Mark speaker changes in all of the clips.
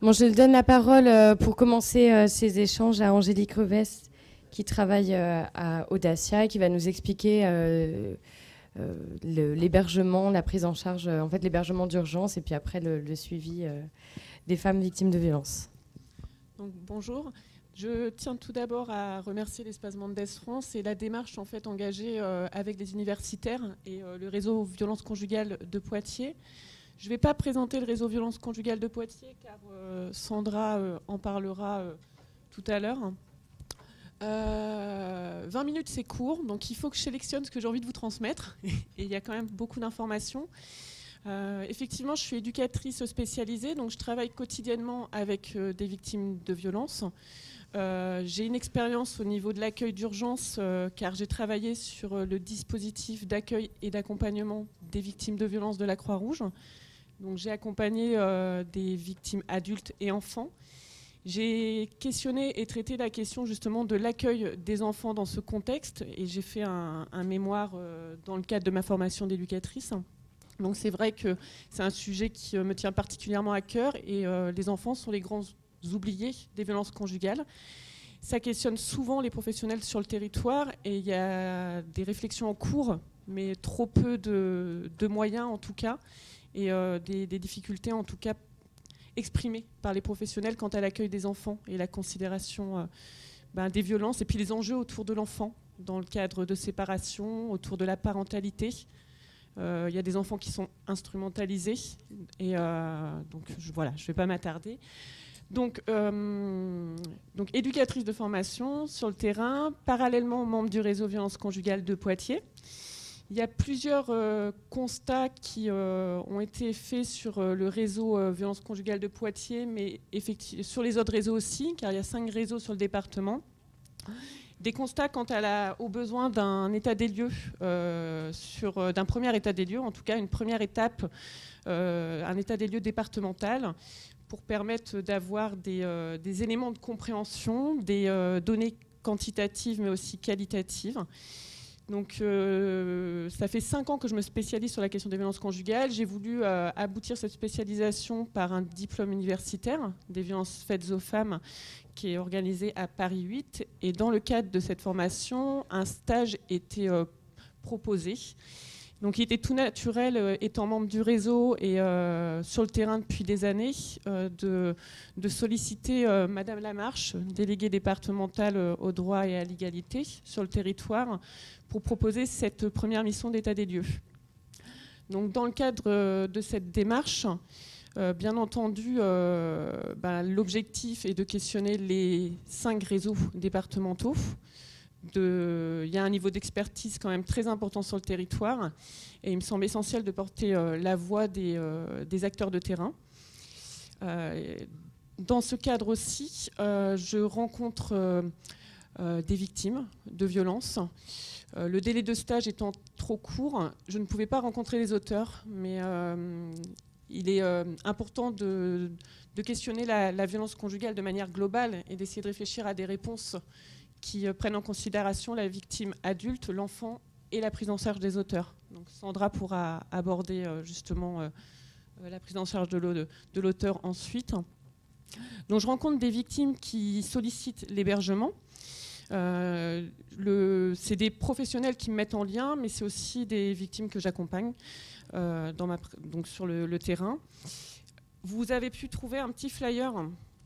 Speaker 1: Bon, je donne la parole pour commencer ces échanges à Angélique Revest, qui travaille à Audacia et qui va nous expliquer l'hébergement, la prise en charge, en fait l'hébergement d'urgence et puis après le suivi des femmes victimes de violences.
Speaker 2: Donc, bonjour. Je tiens tout d'abord à remercier l'Espace Mendes France et la démarche en fait engagée avec les universitaires et le réseau Violence Conjugale de Poitiers. Je ne vais pas présenter le réseau Violence Conjugale de Poitiers car Sandra en parlera tout à l'heure. 20 minutes c'est court, donc il faut que je sélectionne ce que j'ai envie de vous transmettre et il y a quand même beaucoup d'informations. Effectivement, je suis éducatrice spécialisée, donc je travaille quotidiennement avec des victimes de violences. J'ai une expérience au niveau de l'accueil d'urgence car j'ai travaillé sur le dispositif d'accueil et d'accompagnement des victimes de violences de la Croix-Rouge. Donc j'ai accompagné des victimes adultes et enfants. J'ai questionné et traité la question justement de l'accueil des enfants dans ce contexte et j'ai fait un mémoire dans le cadre de ma formation d'éducatrice. Donc c'est vrai que c'est un sujet qui me tient particulièrement à cœur et les enfants sont les grands oubliés des violences conjugales. Ça questionne souvent les professionnels sur le territoire et il y a des réflexions en cours, mais trop peu de moyens en tout cas, et des difficultés en tout cas exprimées par les professionnels quant à l'accueil des enfants et la considération des violences et puis les enjeux autour de l'enfant dans le cadre de séparation, autour de la parentalité. Il y a des enfants qui sont instrumentalisés et donc voilà, je ne vais pas m'attarder. Donc éducatrice de formation sur le terrain, parallèlement membre du réseau Violence Conjugale de Poitiers. Il y a plusieurs constats qui ont été faits sur le réseau Violence Conjugale de Poitiers, mais sur les autres réseaux aussi, car il y a 5 réseaux sur le département. Des constats quant au besoin d'un état des lieux, d'un premier état des lieux, en tout cas une première étape, un état des lieux départemental, pour permettre d'avoir des éléments de compréhension, des données quantitatives mais aussi qualitatives. Donc ça fait 5 ans que je me spécialise sur la question des violences conjugales. J'ai voulu aboutir cette spécialisation par un diplôme universitaire des violences faites aux femmes qui est organisé à Paris 8. Et dans le cadre de cette formation, un stage était proposé. Donc il était tout naturel, étant membre du réseau et sur le terrain depuis des années, de solliciter Madame Lamarche, déléguée départementale au droit et à l'égalité sur le territoire, pour proposer cette première mission d'état des lieux. Donc dans le cadre de cette démarche, bien entendu, l'objectif est de questionner les 5 réseaux départementaux. Il y a un niveau d'expertise quand même très important sur le territoire et il me semble essentiel de porter la voix des acteurs de terrain. Dans ce cadre aussi, je rencontre des victimes de violences. Le délai de stage étant trop court, je ne pouvais pas rencontrer les auteurs, mais il est important de questionner la violence conjugale de manière globale et d'essayer de réfléchir à des réponses qui prennent en considération la victime adulte, l'enfant et la prise en charge des auteurs. Donc Sandra pourra aborder justement la prise en charge de l'auteur ensuite. Donc je rencontre des victimes qui sollicitent l'hébergement. C'est des professionnels qui me mettent en lien, mais c'est aussi des victimes que j'accompagne donc sur le terrain. Vous avez pu trouver un petit flyer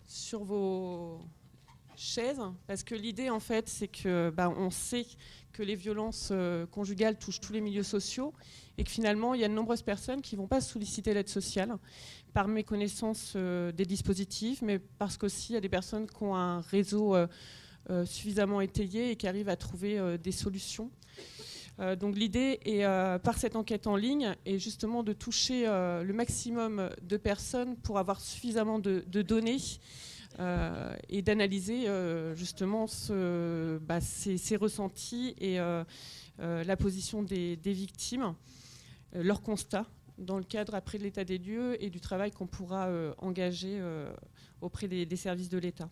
Speaker 2: sur vos chaises, parce que l'idée en fait c'est que on sait que les violences conjugales touchent tous les milieux sociaux et que finalement il y a de nombreuses personnes qui ne vont pas solliciter l'aide sociale par méconnaissance des dispositifs, mais parce qu'aussi il y a des personnes qui ont un réseau suffisamment étayé et qui arrivent à trouver des solutions. Donc l'idée est, par cette enquête en ligne, est justement de toucher le maximum de personnes pour avoir suffisamment de données et d'analyser justement ces ressentis et la position des victimes, leurs constats dans le cadre après de l'état des lieux et du travail qu'on pourra engager auprès des services de l'État.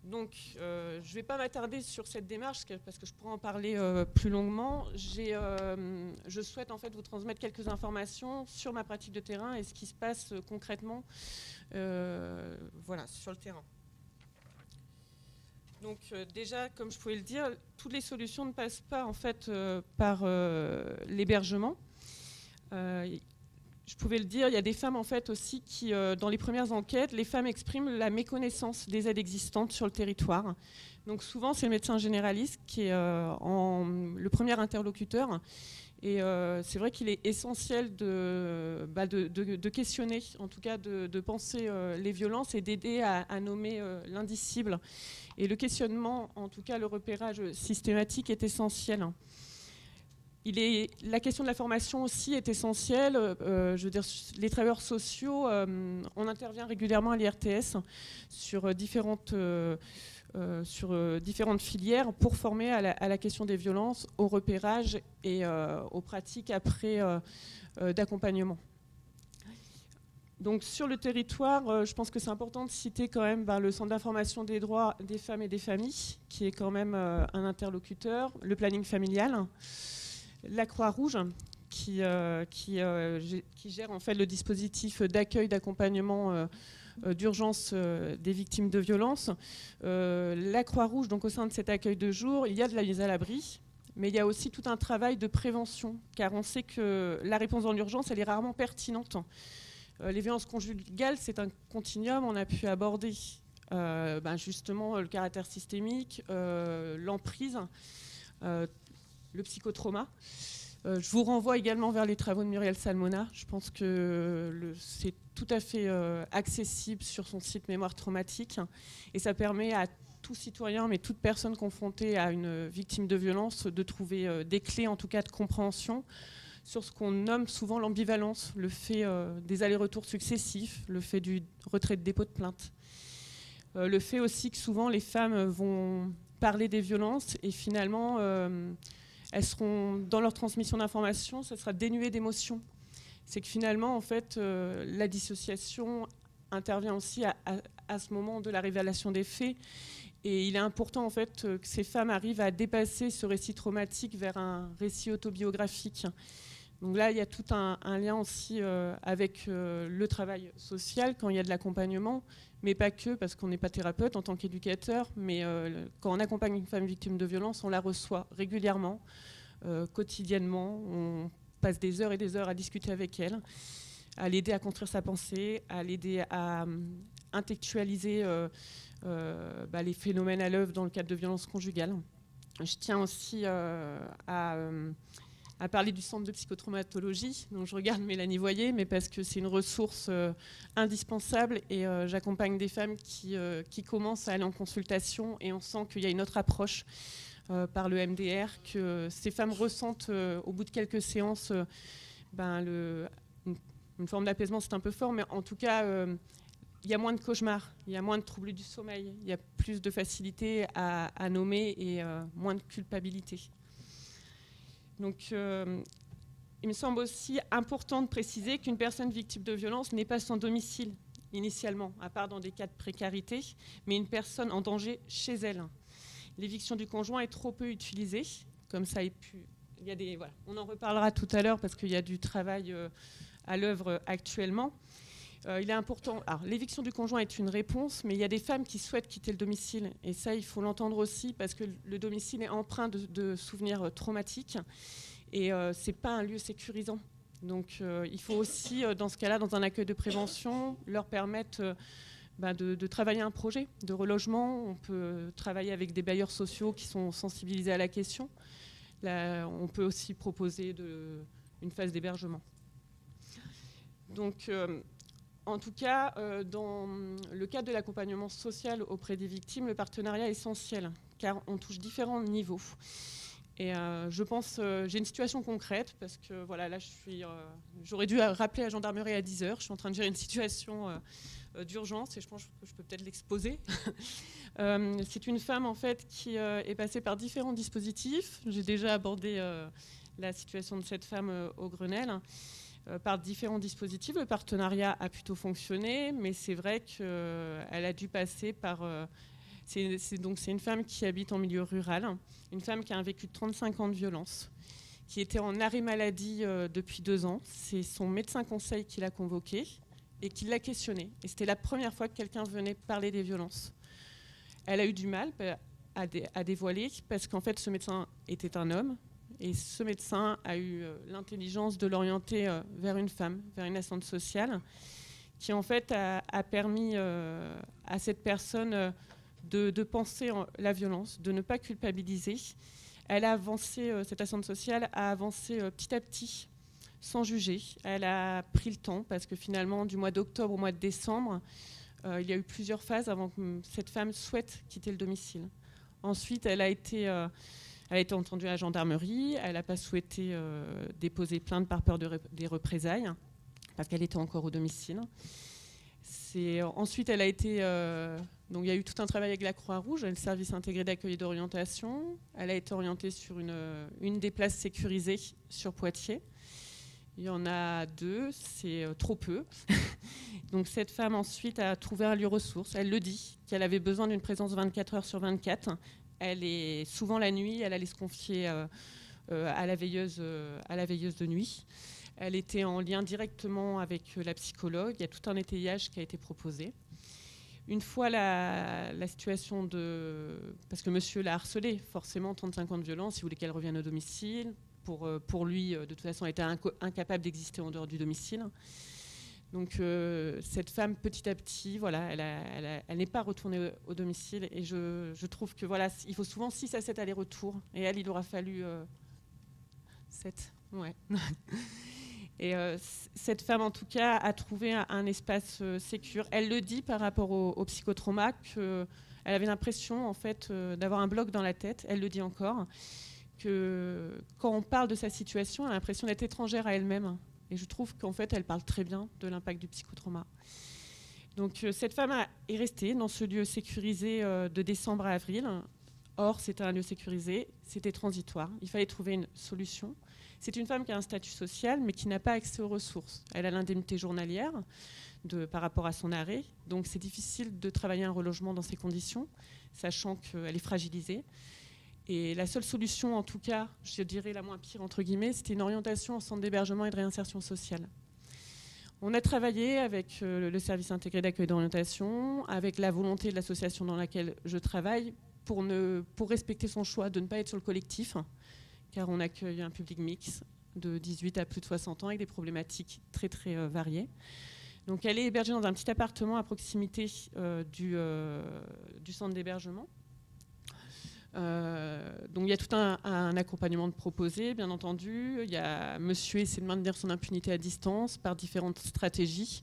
Speaker 2: Donc, je ne vais pas m'attarder sur cette démarche parce que je pourrais en parler plus longuement. Je souhaite en fait vous transmettre quelques informations sur ma pratique de terrain et ce qui se passe concrètement voilà, sur le terrain. Donc déjà, comme je pouvais le dire, toutes les solutions ne passent pas en fait par l'hébergement. Je pouvais le dire, il y a des femmes en fait aussi qui, dans les premières enquêtes, les femmes expriment la méconnaissance des aides existantes sur le territoire. Donc souvent, c'est le médecin généraliste qui est le premier interlocuteur. Et c'est vrai qu'il est essentiel de questionner, en tout cas de penser les violences et d'aider à nommer l'indicible. Et le questionnement, en tout cas le repérage systématique est essentiel. La question de la formation aussi est essentielle. Je veux dire, les travailleurs sociaux, on intervient régulièrement à l'IRTS sur différentes filières pour former à la question des violences, au repérage et aux pratiques après d'accompagnement. Donc sur le territoire, je pense que c'est important de citer quand même le Centre d'information des droits des femmes et des familles, qui est quand même un interlocuteur, le planning familial, la Croix-Rouge, qui gère en fait le dispositif d'accueil, d'accompagnement d'urgence des victimes de violences. La Croix-Rouge, donc au sein de cet accueil de jour, il y a de la mise à l'abri, mais il y a aussi tout un travail de prévention, car on sait que la réponse dans l'urgence, elle est rarement pertinente. Les violences conjugales, c'est un continuum. On a pu aborder justement le caractère systémique, l'emprise, le psychotrauma. Je vous renvoie également vers les travaux de Muriel Salmona. Je pense que c'est tout à fait accessible sur son site Mémoire traumatique. Et ça permet à tout citoyen, mais toute personne confrontée à une victime de violence, de trouver des clés, en tout cas de compréhension, sur ce qu'on nomme souvent l'ambivalence, le fait des allers-retours successifs, le fait du retrait de dépôt de plainte. Le fait aussi que souvent les femmes vont parler des violences et finalement elles seront, dans leur transmission d'informations, ça sera dénué d'émotion. C'est que finalement, en fait, la dissociation intervient aussi à ce moment de la révélation des faits. Et il est important en fait que ces femmes arrivent à dépasser ce récit traumatique vers un récit autobiographique. Donc là, il y a tout un lien aussi avec le travail social quand il y a de l'accompagnement, mais pas que, parce qu'on n'est pas thérapeute en tant qu'éducateur, mais quand on accompagne une femme victime de violence, on la reçoit régulièrement, quotidiennement. On passe des heures et des heures à discuter avec elle, à l'aider à construire sa pensée, à l'aider à intellectualiser les phénomènes à l'œuvre dans le cadre de violences conjugales. Je tiens aussi à parler du centre de psychotraumatologie, dont je regarde Mélanie Voyer, mais parce que c'est une ressource indispensable et j'accompagne des femmes qui commencent à aller en consultation et on sent qu'il y a une autre approche par le MDR, que ces femmes ressentent au bout de quelques séances une forme d'apaisement, c'est un peu fort, mais en tout cas il y a moins de cauchemars, il y a moins de troubles du sommeil, il y a plus de facilité à nommer et moins de culpabilité. Donc, il me semble aussi important de préciser qu'une personne victime de violence n'est pas sans domicile initialement, à part dans des cas de précarité, mais une personne en danger chez elle. L'éviction du conjoint est trop peu utilisée, comme ça il y a voilà. On en reparlera tout à l'heure parce qu'il y a du travail à l'œuvre actuellement. Il est important. Alors, l'éviction du conjoint est une réponse, mais il y a des femmes qui souhaitent quitter le domicile. Et ça, il faut l'entendre aussi, parce que le domicile est empreint de souvenirs traumatiques. Et ce n'est pas un lieu sécurisant. Donc, il faut aussi, dans ce cas-là, dans un accueil de prévention, leur permettre de travailler un projet de relogement. On peut travailler avec des bailleurs sociaux qui sont sensibilisés à la question. Là, on peut aussi proposer une phase d'hébergement. Donc, en tout cas, dans le cadre de l'accompagnement social auprès des victimes, le partenariat est essentiel, car on touche différents niveaux. Et je pense, j'ai une situation concrète, parce que voilà, là, j'aurais dû rappeler la gendarmerie à 10h. Je suis en train de gérer une situation d'urgence, et je pense que je peux peut-être l'exposer. C'est une femme, en fait, qui est passée par différents dispositifs. J'ai déjà abordé la situation de cette femme au Grenelle. Par différents dispositifs. Le partenariat a plutôt fonctionné, mais c'est vrai qu'elle a dû passer par C'est une femme qui habite en milieu rural, une femme qui a un vécu de 35 ans de violence, qui était en arrêt maladie depuis 2 ans. C'est son médecin conseil qui l'a convoquée et qui l'a questionnée. Et c'était la première fois que quelqu'un venait parler des violences. Elle a eu du mal à dévoiler parce qu'en fait, ce médecin était un homme. Et ce médecin a eu l'intelligence de l'orienter vers une femme, vers une assistante sociale, qui en fait a permis à cette personne de penser la violence, de ne pas culpabiliser. Elle a avancé, cette assistante sociale a avancé petit à petit, sans juger. Elle a pris le temps, parce que finalement, du mois d'octobre au mois de décembre, il y a eu plusieurs phases avant que cette femme souhaite quitter le domicile. Ensuite, elle a été entendue à la gendarmerie. Elle n'a pas souhaité déposer plainte par peur des représailles, parce qu'elle était encore au domicile. Ensuite, elle a été... donc, il y a eu tout un travail avec la Croix-Rouge, le service intégré d'accueil et d'orientation. Elle a été orientée sur une des places sécurisées sur Poitiers. Il y en a 2, c'est trop peu. Donc, cette femme, ensuite, a trouvé un lieu ressource. Elle le dit, qu'elle avait besoin d'une présence 24 heures sur 24. Elle est souvent la nuit, elle allait se confier à la veilleuse de nuit. Elle était en lien directement avec la psychologue. Il y a tout un étayage qui a été proposé. Une fois la situation de... Parce que monsieur l'a harcelée, forcément, 35 ans de violence, il voulait qu'elle revienne au domicile. Pour lui, de toute façon, elle était incapable d'exister en dehors du domicile. Donc cette femme, petit à petit, voilà, elle n'est pas retournée au domicile. Et je trouve que voilà, il faut souvent 6 à 7 allers-retours. Et elle, il aura fallu 7. Ouais. Et cette femme, en tout cas, a trouvé un espace sécure. Elle le dit par rapport au psychotrauma, qu'elle avait l'impression, en fait, d'avoir un bloc dans la tête. Elle le dit encore, que quand on parle de sa situation, elle a l'impression d'être étrangère à elle-même. Et je trouve qu'en fait, elle parle très bien de l'impact du psychotrauma. Donc, cette femme est restée dans ce lieu sécurisé de décembre à avril. Or, c'était un lieu sécurisé, c'était transitoire. Il fallait trouver une solution. C'est une femme qui a un statut social, mais qui n'a pas accès aux ressources. Elle a l'indemnité journalière par rapport à son arrêt. Donc, c'est difficile de travailler un relogement dans ces conditions, sachant qu'elle est fragilisée. Et la seule solution, en tout cas, je dirais la moins pire, entre guillemets, c'était une orientation en centre d'hébergement et de réinsertion sociale. On a travaillé avec le service intégré d'accueil et d'orientation, avec la volonté de l'association dans laquelle je travaille, pour respecter son choix de ne pas être sur le collectif, car on accueille un public mixte de 18 à plus de 60 ans avec des problématiques très, très variées. Donc elle est hébergée dans un petit appartement à proximité du centre d'hébergement. Donc il y a tout un accompagnement de proposé, bien entendu. Il y a monsieur essaie de maintenir son impunité à distance par différentes stratégies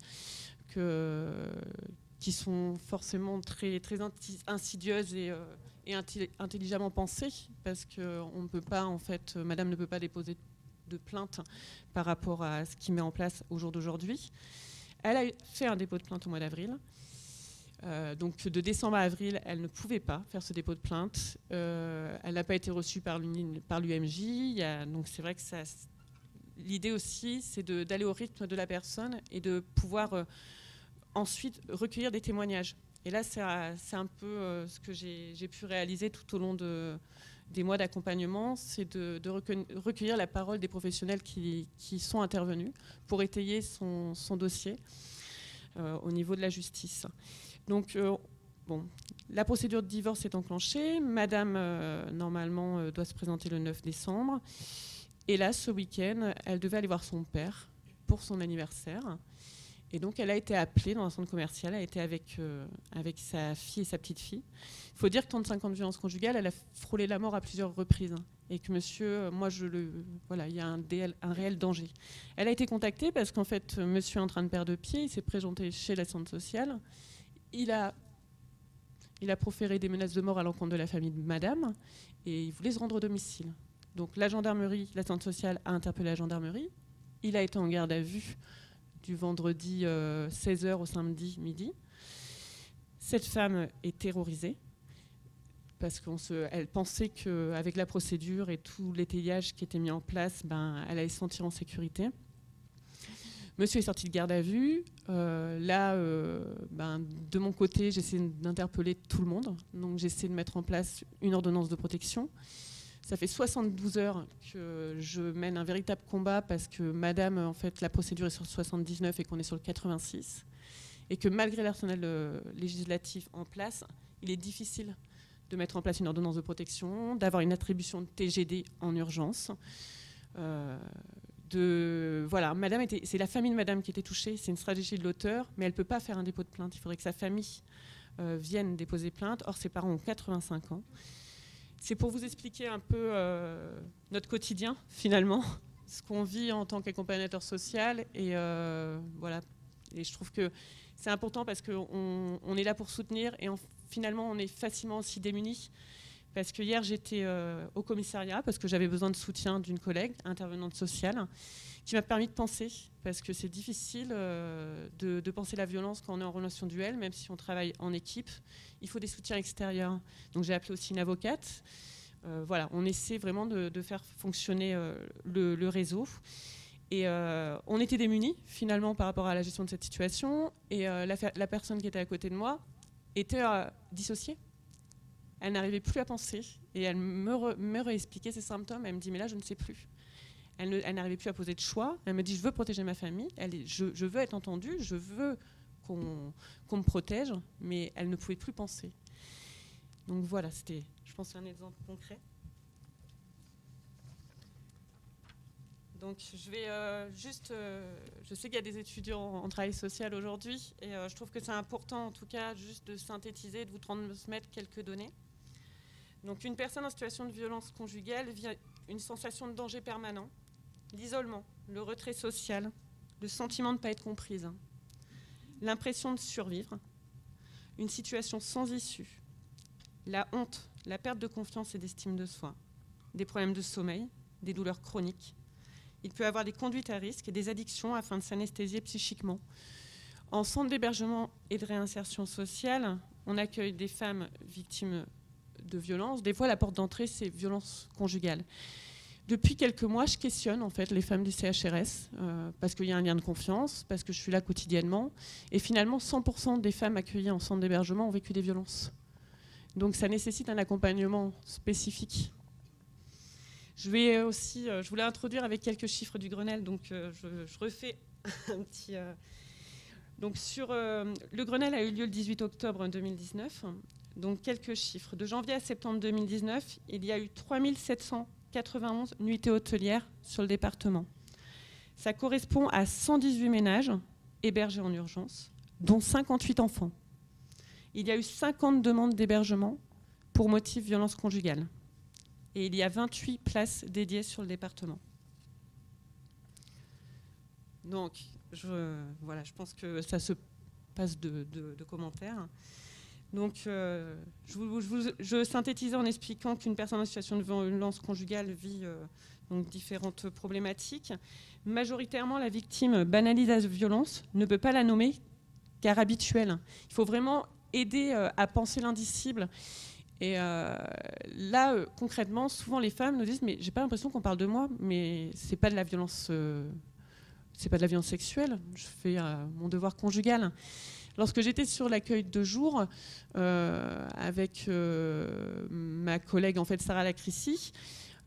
Speaker 2: qui sont forcément très, très insidieuses et intelligemment pensées, parce qu'on ne peut pas, en fait, madame ne peut pas déposer de plainte par rapport à ce qu'il met en place au jour d'aujourd'hui. Elle a fait un dépôt de plainte au mois d'avril. Donc de décembre à avril, elle ne pouvait pas faire ce dépôt de plainte. Elle n'a pas été reçue par l'UMJ. Donc c'est vrai que l'idée aussi, c'est d'aller au rythme de la personne et de pouvoir ensuite recueillir des témoignages. Et là, c'est un peu ce que j'ai pu réaliser tout au long des mois d'accompagnement, c'est de recueillir la parole des professionnels qui sont intervenus pour étayer son dossier au niveau de la justice. Donc, la procédure de divorce est enclenchée. Madame, normalement, doit se présenter le 9 décembre. Et là, ce week-end, elle devait aller voir son père pour son anniversaire. Et donc, elle a été appelée dans un centre commercial. Elle a été avec sa fille et sa petite-fille. Il faut dire que 35 ans de violence conjugale, elle a frôlé la mort à plusieurs reprises. Et que monsieur, il y a un réel danger. Elle a été contactée parce qu'en fait, monsieur est en train de perdre pied. Il s'est présenté chez l'assistante sociale. Il a proféré des menaces de mort à l'encontre de la famille de madame et il voulait se rendre au domicile. Donc la gendarmerie, l'assistante sociale a interpellé la gendarmerie. Il a été en garde à vue du vendredi 16h au samedi midi. Cette femme est terrorisée parce qu'elle pensait qu'avec la procédure et tout l'étayage qui était mis en place, elle allait se sentir en sécurité. Monsieur est sorti de garde à vue. De mon côté, j'essaie d'interpeller tout le monde. Donc j'essaie de mettre en place une ordonnance de protection. Ça fait 72 heures que je mène un véritable combat parce que madame, en fait, la procédure est sur le 79 et qu'on est sur le 86. Et que malgré l'arsenal législatif en place, il est difficile de mettre en place une ordonnance de protection, d'avoir une attribution de TGD en urgence. Madame c'est la famille de madame qui était touchée, c'est une stratégie de l'auteur, mais elle ne peut pas faire un dépôt de plainte. Il faudrait que sa famille vienne déposer plainte. Or, ses parents ont 85 ans. C'est pour vous expliquer un peu notre quotidien, finalement, ce qu'on vit en tant qu'accompagnateur social. Et voilà. Et je trouve que c'est important parce qu'on est là pour soutenir et finalement, on est facilement aussi démunis. Parce que hier, j'étais au commissariat parce que j'avais besoin de soutien d'une collègue, intervenante sociale, qui m'a permis de penser. Parce que c'est difficile de penser la violence quand on est en relation duel, même si on travaille en équipe. Il faut des soutiens extérieurs. Donc j'ai appelé aussi une avocate. Voilà, on essaie vraiment de faire fonctionner le réseau. Et on était démunis, finalement, par rapport à la gestion de cette situation. Et la personne qui était à côté de moi était dissociée. Elle n'arrivait plus à penser et elle me réexpliquait ses symptômes. Elle me dit, mais là, je ne sais plus. Elle n'arrivait plus à poser de choix. Elle me dit, je veux protéger ma famille. Je veux être entendue. Je veux qu'on me protège. Mais elle ne pouvait plus penser. Donc voilà, c'était, je pense, un exemple concret. Donc je vais je sais qu'il y a des étudiants en travail social aujourd'hui et je trouve que c'est important en tout cas juste de synthétiser, de vous transmettre quelques données. Donc une personne en situation de violence conjugale vit une sensation de danger permanent, l'isolement, le retrait social, le sentiment de ne pas être comprise, l'impression de survivre, une situation sans issue, la honte, la perte de confiance et d'estime de soi, des problèmes de sommeil, des douleurs chroniques. Il peut avoir des conduites à risque et des addictions afin de s'anesthésier psychiquement. En centre d'hébergement et de réinsertion sociale, on accueille des femmes victimes de violences. Des fois, la porte d'entrée, c'est violences conjugales. Depuis quelques mois, je questionne en fait les femmes du CHRS parce qu'il y a un lien de confiance, parce que je suis là quotidiennement. Et finalement, 100% des femmes accueillies en centre d'hébergement ont vécu des violences. Donc ça nécessite un accompagnement spécifique. Je voulais introduire avec quelques chiffres du Grenelle, donc je refais un petit... Donc le Grenelle a eu lieu le 18 octobre 2019, donc quelques chiffres. De janvier à septembre 2019, il y a eu 3791 nuitées hôtelières sur le département. Ça correspond à 118 ménages hébergés en urgence, dont 58 enfants. Il y a eu 50 demandes d'hébergement pour motif violence conjugale. Et il y a 28 places dédiées sur le département. Donc, je pense que ça se passe de commentaires. Donc, je synthétisais en expliquant qu'une personne en situation de violence conjugale vit donc différentes problématiques. Majoritairement, la victime banalise la violence, ne peut pas la nommer car habituelle. Il faut vraiment aider à penser l'indicible. Et là, concrètement, souvent les femmes nous disent mais j'ai pas l'impression qu'on parle de moi, mais c'est pas de la violence, c'est pas de la violence sexuelle. Je fais mon devoir conjugal. Lorsque j'étais sur l'accueil de jour avec ma collègue en fait Sarah Lacrissi,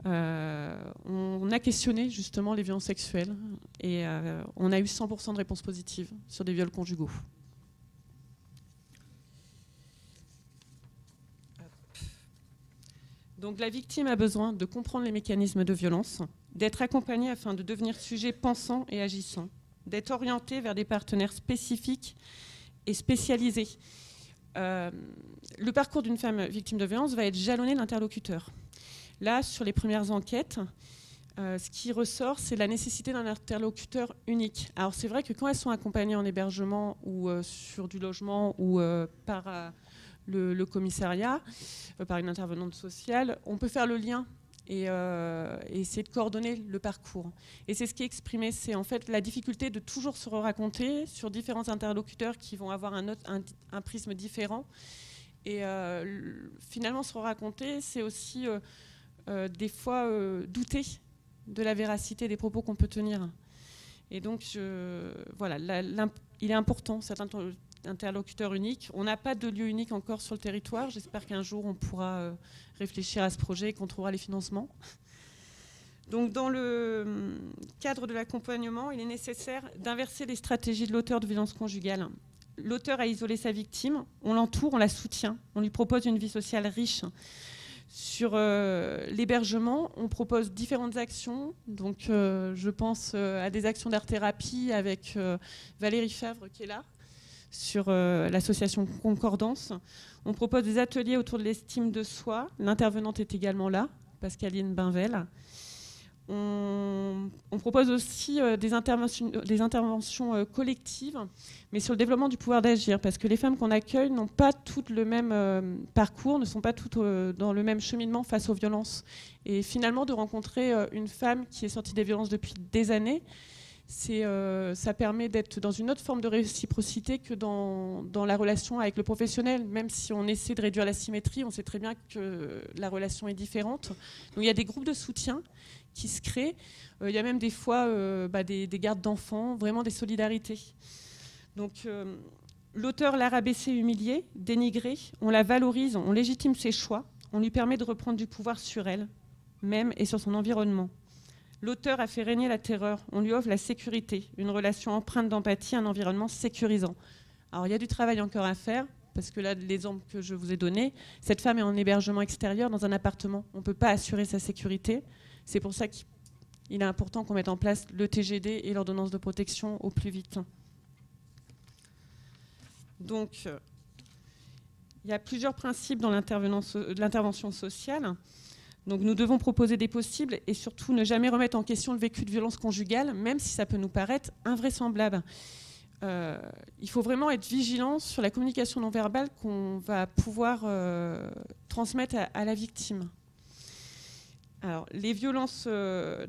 Speaker 2: on a questionné justement les violences sexuelles et on a eu 100% de réponses positives sur des viols conjugaux. Donc la victime a besoin de comprendre les mécanismes de violence, d'être accompagnée afin de devenir sujet pensant et agissant, d'être orientée vers des partenaires spécifiques et spécialisés. Le parcours d'une femme victime de violence va être jalonné d'interlocuteurs. Là, sur les premières enquêtes, ce qui ressort, c'est la nécessité d'un interlocuteur unique. Alors c'est vrai que quand elles sont accompagnées en hébergement ou sur du logement ou par... le commissariat, par une intervenante sociale, on peut faire le lien et essayer de coordonner le parcours. Et c'est ce qui est exprimé, c'est en fait la difficulté de toujours se raconter sur différents interlocuteurs qui vont avoir un prisme différent. Et finalement, se raconter, c'est aussi des fois douter de la véracité des propos qu'on peut tenir. Et donc, voilà, il est important, cet interlocuteur unique. On n'a pas de lieu unique encore sur le territoire. J'espère qu'un jour, on pourra réfléchir à ce projet et qu'on trouvera les financements. Donc, dans le cadre de l'accompagnement, il est nécessaire d'inverser les stratégies de l'auteur de violences conjugales. L'auteur a isolé sa victime, on l'entoure, on la soutient, on lui propose une vie sociale riche. Sur l'hébergement, on propose différentes actions. Donc, je pense à des actions d'art-thérapie avec Valérie Favre qui est là, sur l'association Concordance. On propose des ateliers autour de l'estime de soi. L'intervenante est également là, Pascaline Binvel. On propose aussi des interventions collectives, mais sur le développement du pouvoir d'agir, parce que les femmes qu'on accueille n'ont pas toutes le même parcours, ne sont pas toutes dans le même cheminement face aux violences. Et finalement, de rencontrer une femme qui est sortie des violences depuis des années, ça permet d'être dans une autre forme de réciprocité que dans la relation avec le professionnel. Même si on essaie de réduire la symétrie, on sait très bien que la relation est différente. Donc il y a des groupes de soutien qui se créent. Il y a même des fois des gardes d'enfants, vraiment des solidarités. Donc l'auteur l'a rabaissé, humilié, dénigré, on la valorise, on légitime ses choix, on lui permet de reprendre du pouvoir sur elle, même et sur son environnement. L'auteur a fait régner la terreur, on lui offre la sécurité, une relation empreinte d'empathie, un environnement sécurisant. Alors il y a du travail encore à faire, parce que là, l'exemple que je vous ai donné, cette femme est en hébergement extérieur dans un appartement. On ne peut pas assurer sa sécurité. C'est pour ça qu'il est important qu'on mette en place le TGD et l'ordonnance de protection au plus vite. Donc, il y a plusieurs principes dans l'intervention sociale. Donc, nous devons proposer des possibles et surtout ne jamais remettre en question le vécu de violence conjugale, même si ça peut nous paraître invraisemblable. Il faut vraiment être vigilant sur la communication non verbale qu'on va pouvoir transmettre à la victime. Alors, les violences,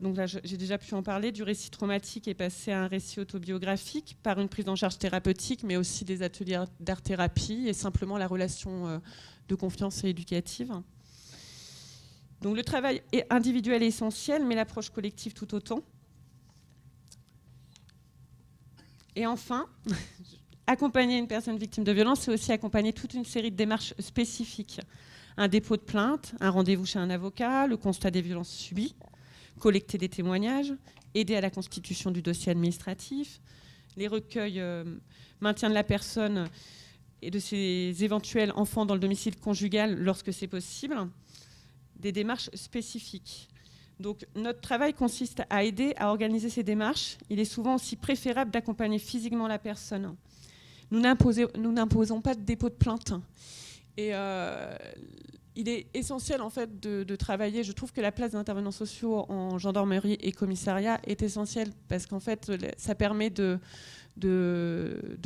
Speaker 2: donc là j'ai déjà pu en parler, du récit traumatique est passé à un récit autobiographique par une prise en charge thérapeutique, mais aussi des ateliers d'art-thérapie et simplement la relation de confiance et éducative. Donc le travail individuel est essentiel, mais l'approche collective tout autant. Et enfin, accompagner une personne victime de violence, c'est aussi accompagner toute une série de démarches spécifiques. Un dépôt de plainte, un rendez-vous chez un avocat, le constat des violences subies, collecter des témoignages, aider à la constitution du dossier administratif, les recueils maintien de la personne et de ses éventuels enfants dans le domicile conjugal lorsque c'est possible, des démarches spécifiques. Donc notre travail consiste à aider à organiser ces démarches. Il est souvent aussi préférable d'accompagner physiquement la personne. Nous n'imposons pas de dépôt de plainte. Et il est essentiel en fait de travailler. Je trouve que la place des intervenants sociaux en gendarmerie et commissariat est essentielle parce qu'en fait, ça permet de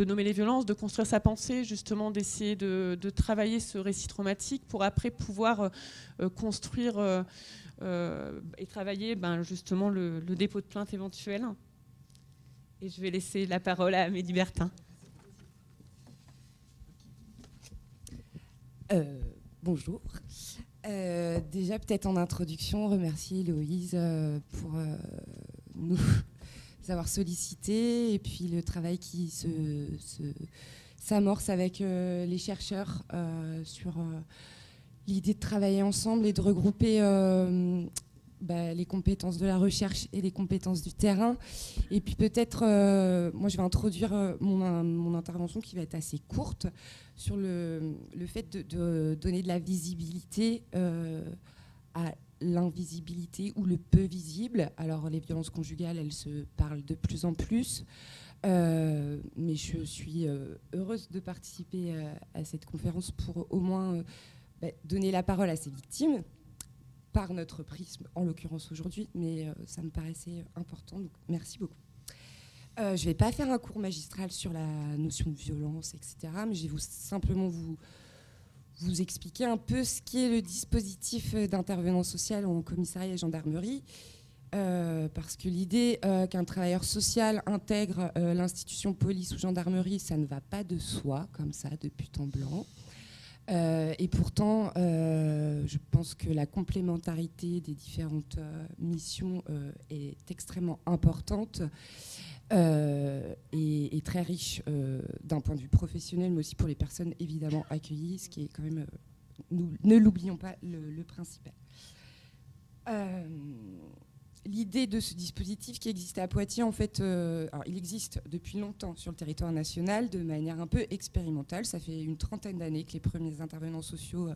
Speaker 2: nommer les violences, de construire sa pensée, justement, d'essayer de travailler ce récit traumatique pour après pouvoir construire et travailler justement le dépôt de plainte éventuel. Et je vais laisser la parole à Amélie Bertin.
Speaker 3: Bonjour. Déjà, peut-être en introduction, remercier Héloïse pour nous avoir sollicités et puis le travail qui s'amorce avec les chercheurs sur l'idée de travailler ensemble et de regrouper les compétences de la recherche et les compétences du terrain. Et puis peut-être, moi je vais introduire mon intervention qui va être assez courte sur le fait de donner de la visibilité à l'invisibilité ou le peu visible. Alors les violences conjugales, elles se parlent de plus en plus, mais je suis heureuse de participer à cette conférence pour au moins donner la parole à ces victimes, par notre prisme, en l'occurrence aujourd'hui, mais ça me paraissait important, donc merci beaucoup. Je ne vais pas faire un cours magistral sur la notion de violence, etc., mais je vais simplement vous expliquer un peu ce qui est le dispositif d'intervention sociale en commissariat et gendarmerie, parce que l'idée qu'un travailleur social intègre l'institution police ou gendarmerie, ça ne va pas de soi, comme ça, de but en blanc. Et pourtant, je pense que la complémentarité des différentes missions est extrêmement importante. et très riche d'un point de vue professionnel, mais aussi pour les personnes évidemment accueillies, ce qui est quand même, ne l'oublions pas, le principal. L'idée de ce dispositif qui existait à Poitiers, en fait, alors il existe depuis longtemps sur le territoire national de manière un peu expérimentale. Ça fait une trentaine d'années que les premiers intervenants sociaux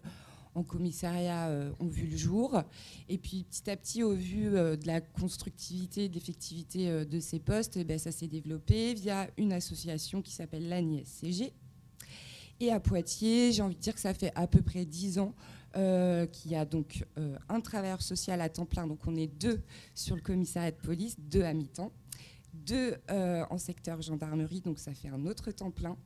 Speaker 3: en commissariat ont vu le jour. Et puis petit à petit, au vu de la constructivité, de l'effectivité de ces postes, ça s'est développé via une association qui s'appelle l'ANISCG. Et à Poitiers, j'ai envie de dire que ça fait à peu près 10 ans qu'il y a donc un travailleur social à temps plein. Donc on est 2 sur le commissariat de police, 2 à mi-temps, 2 en secteur gendarmerie, donc ça fait un autre temps plein,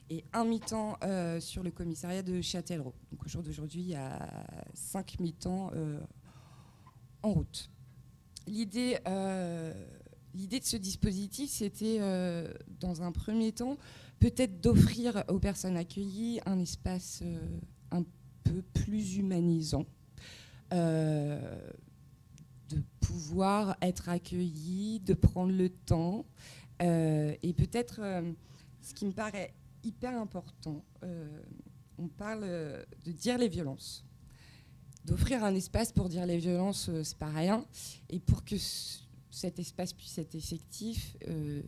Speaker 3: et un mi-temps sur le commissariat de Châtellerault. Donc au jour d'aujourd'hui, il y a 5 mi-temps en route. L'idée de ce dispositif, c'était dans un premier temps peut-être d'offrir aux personnes accueillies un espace un peu plus humanisant, de pouvoir être accueillis, de prendre le temps, et peut-être ce qui me paraît hyper important, on parle de dire les violences. D'offrir un espace pour dire les violences, c'est pas rien, et pour que cet espace puisse être effectif, il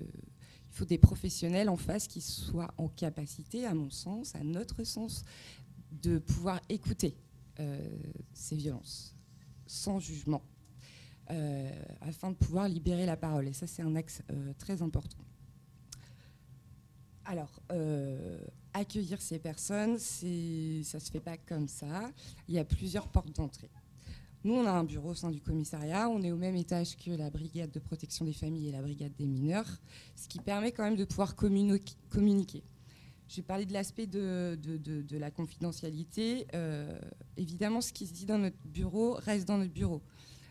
Speaker 3: faut des professionnels en face qui soient en capacité, à mon sens, à notre sens, de pouvoir écouter ces violences sans jugement, afin de pouvoir libérer la parole. Et ça, c'est un axe très important. Alors, accueillir ces personnes, ça ne se fait pas comme ça. Il y a plusieurs portes d'entrée. Nous, on a un bureau au sein du commissariat. On est au même étage que la brigade de protection des familles et la brigade des mineurs, ce qui permet quand même de pouvoir communiquer. Je vais parler de l'aspect de la confidentialité. Évidemment, ce qui se dit dans notre bureau reste dans notre bureau.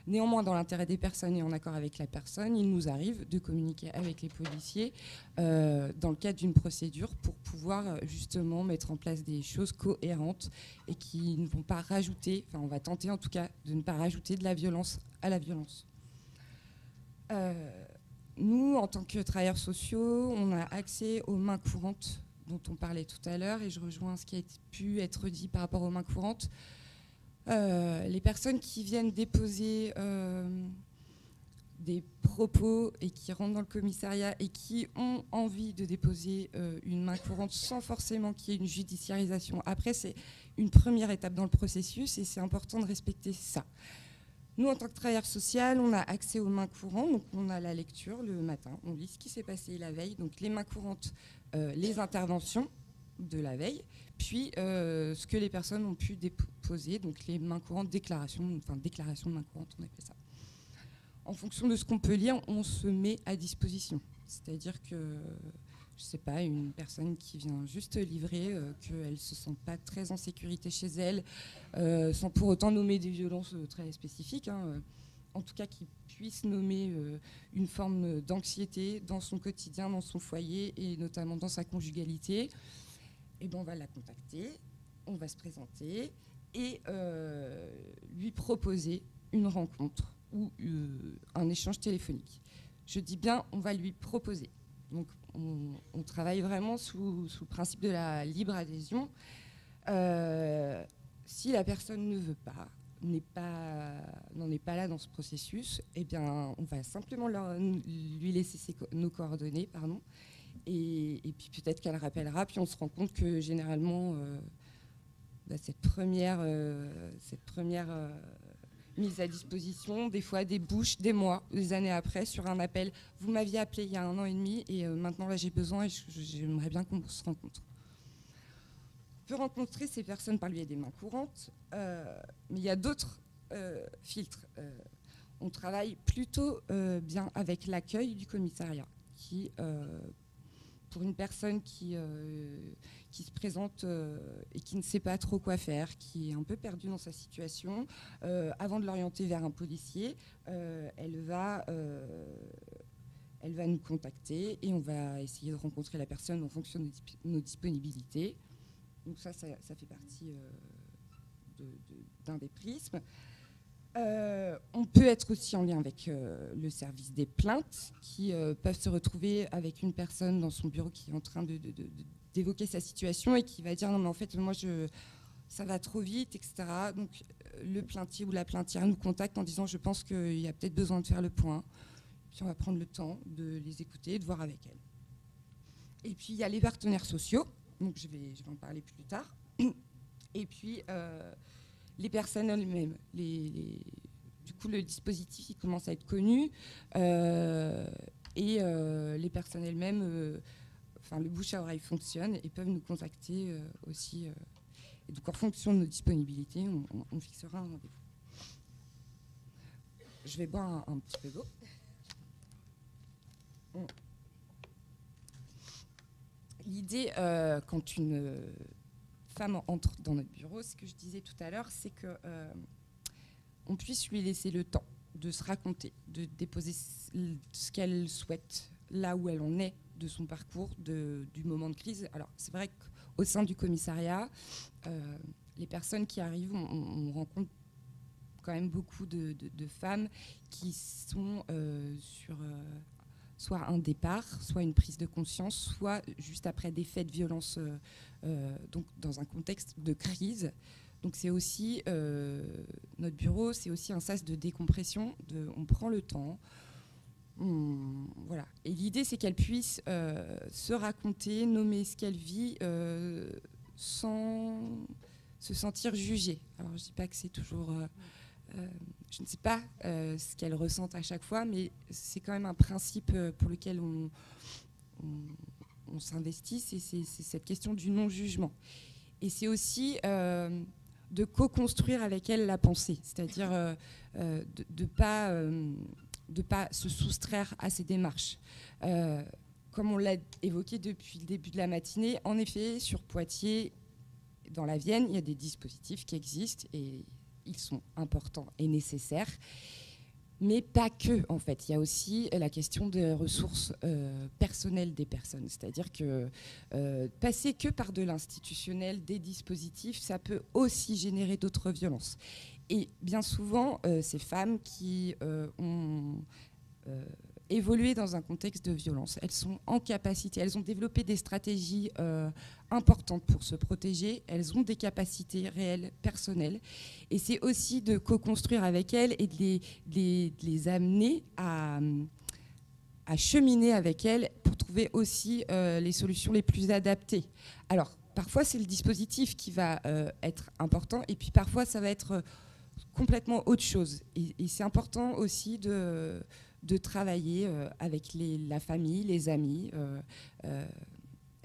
Speaker 3: Néanmoins, dans l'intérêt des personnes et en accord avec la personne, il nous arrive de communiquer avec les policiers dans le cadre d'une procédure pour pouvoir justement mettre en place des choses cohérentes et qui ne vont pas rajouter, enfin on va tenter en tout cas de ne pas rajouter de la violence à la violence. Nous, en tant que travailleurs sociaux, on a accès aux mains courantes dont on parlait tout à l'heure, et je rejoins ce qui a pu être dit par rapport aux mains courantes. Les personnes qui viennent déposer des propos et qui rentrent dans le commissariat et qui ont envie de déposer une main courante sans forcément qu'il y ait une judiciarisation. Après, c'est une première étape dans le processus et c'est important de respecter ça. Nous, en tant que travailleurs sociaux, on a accès aux mains courantes, donc on a la lecture le matin, on lit ce qui s'est passé la veille, donc les mains courantes, les interventions de la veille, puis ce que les personnes ont pu déposer, donc les mains courantes, déclaration de mains courantes, on appelle ça. En fonction de ce qu'on peut lire, on se met à disposition. C'est-à-dire que, je ne sais pas, une personne qui vient juste livrer qu'elle ne se sent pas très en sécurité chez elle, sans pour autant nommer des violences très spécifiques, en tout cas qui puisse nommer une forme d'anxiété dans son quotidien, dans son foyer et notamment dans sa conjugalité, et on va la contacter, on va se présenter et lui proposer une rencontre ou un échange téléphonique. Je dis bien, on va lui proposer. Donc, on travaille vraiment sous le principe de la libre adhésion. Si la personne ne veut pas, n'en est pas là dans ce processus, eh bien, on va simplement lui laisser nos coordonnées, et puis peut-être qu'elle rappellera, puis on se rend compte que généralement, cette première mise à disposition, des fois débouche des mois, des années après, sur un appel. Vous m'aviez appelé il y a 1 an et demi, et maintenant là j'ai besoin et j'aimerais bien qu'on se rencontre. On peut rencontrer ces personnes par le biais des mains courantes, mais il y a d'autres filtres. On travaille plutôt bien avec l'accueil du commissariat, qui, pour une personne qui se présente et qui ne sait pas trop quoi faire, qui est un peu perdue dans sa situation, avant de l'orienter vers un policier, elle va nous contacter et on va essayer de rencontrer la personne en fonction de nos disponibilités. Donc ça fait partie d'un des prismes. On peut être aussi en lien avec le service des plaintes qui peuvent se retrouver avec une personne dans son bureau qui est en train d'évoquer sa situation et qui va dire non mais en fait moi ça va trop vite, etc. Donc le plaintier ou la plaintière nous contacte en disant je pense qu'il y a peut-être besoin de faire le point. Puis on va prendre le temps de les écouter, de voir avec elles. Et puis il y a les partenaires sociaux, donc je vais en parler plus tard. Et puis les personnes elles-mêmes. Du coup, le dispositif il commence à être connu et les personnes elles-mêmes, le bouche à oreille fonctionne et peuvent nous contacter aussi. Et donc, en fonction de nos disponibilités, on fixera un rendez-vous. Je vais boire un petit peu d'eau. L'idée, quand une femme entre dans notre bureau, ce que je disais tout à l'heure, c'est que on puisse lui laisser le temps de se raconter, de déposer ce qu'elle souhaite, là où elle en est de son parcours, du moment de crise. Alors, c'est vrai qu'au sein du commissariat, les personnes qui arrivent, on rencontre quand même beaucoup de femmes qui sont sur soit un départ, soit une prise de conscience, soit juste après des faits de violence, donc dans un contexte de crise. Donc c'est aussi, notre bureau, c'est aussi un sas de décompression, on prend le temps, voilà. Et l'idée c'est qu'elle puisse se raconter, nommer ce qu'elle vit, sans se sentir jugée. Alors je ne dis pas que c'est toujours... je ne sais pas ce qu'elle ressent à chaque fois, mais c'est quand même un principe pour lequel on s'investit, c'est cette question du non-jugement. Et c'est aussi de co-construire avec elle la pensée, c'est-à-dire de ne pas se soustraire à ces démarches. Comme on l'a évoqué depuis le début de la matinée, en effet, sur Poitiers, dans la Vienne, il y a des dispositifs qui existent et ils sont importants et nécessaires, mais pas que, en fait. Il y a aussi la question des ressources personnelles des personnes, c'est-à-dire que passer que par de l'institutionnel, des dispositifs, ça peut aussi générer d'autres violences. Et bien souvent, ces femmes qui ont évolué dans un contexte de violence, elles sont en capacité, elles ont développé des stratégies importantes pour se protéger, elles ont des capacités réelles, personnelles, et c'est aussi de co-construire avec elles et de les amener à cheminer avec elles pour trouver aussi les solutions les plus adaptées. Alors, parfois, c'est le dispositif qui va être important, et puis parfois, ça va être complètement autre chose. Et c'est important aussi de travailler avec la famille, les amis,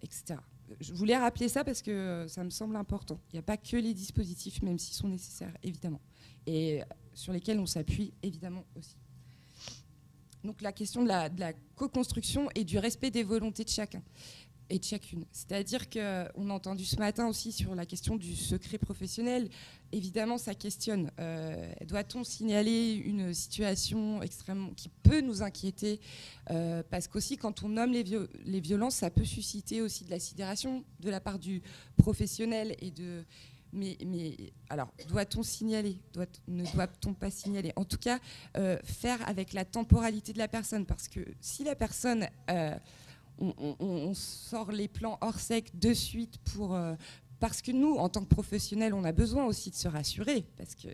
Speaker 3: etc. Je voulais rappeler ça parce que ça me semble important. Il n'y a pas que les dispositifs, même s'ils sont nécessaires, évidemment, et sur lesquels on s'appuie, évidemment, aussi. Donc la question de la co-construction et du respect des volontés de chacun et de chacune. C'est-à-dire qu'on a entendu ce matin aussi sur la question du secret professionnel. Évidemment, ça questionne. Doit-on signaler une situation extrêmement qui peut nous inquiéter parce qu'aussi, quand on nomme les violences, ça peut susciter aussi de la sidération de la part du professionnel et de... Mais alors, doit-on signaler ? Ne doit-on pas signaler ? En tout cas, faire avec la temporalité de la personne, parce que si la personne... on sort les plans hors sec de suite parce que nous, en tant que professionnels, on a besoin aussi de se rassurer, parce que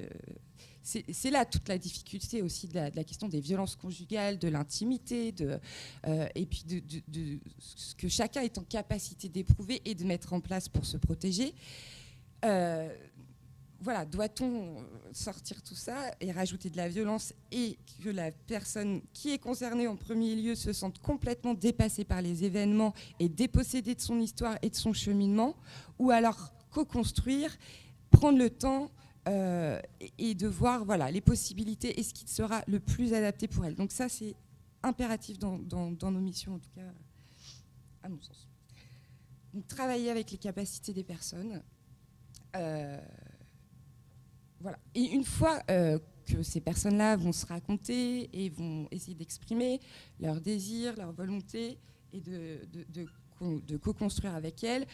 Speaker 3: c'est là toute la difficulté aussi de la question des violences conjugales, de l'intimité, et puis de ce que chacun est en capacité d'éprouver et de mettre en place pour se protéger. Voilà, doit-on sortir tout ça et rajouter de la violence et que la personne qui est concernée en premier lieu se sente complètement dépassée par les événements et dépossédée de son histoire et de son cheminement, ou alors co-construire, prendre le temps et de voir les possibilités et ce qui sera le plus adapté pour elle. Donc ça, c'est impératif dans nos missions, en tout cas, à mon sens. Donc travailler avec les capacités des personnes. Voilà. Et une fois que ces personnes-là vont se raconter et vont essayer d'exprimer leurs désirs, leurs volontés et de co-construire avec elles,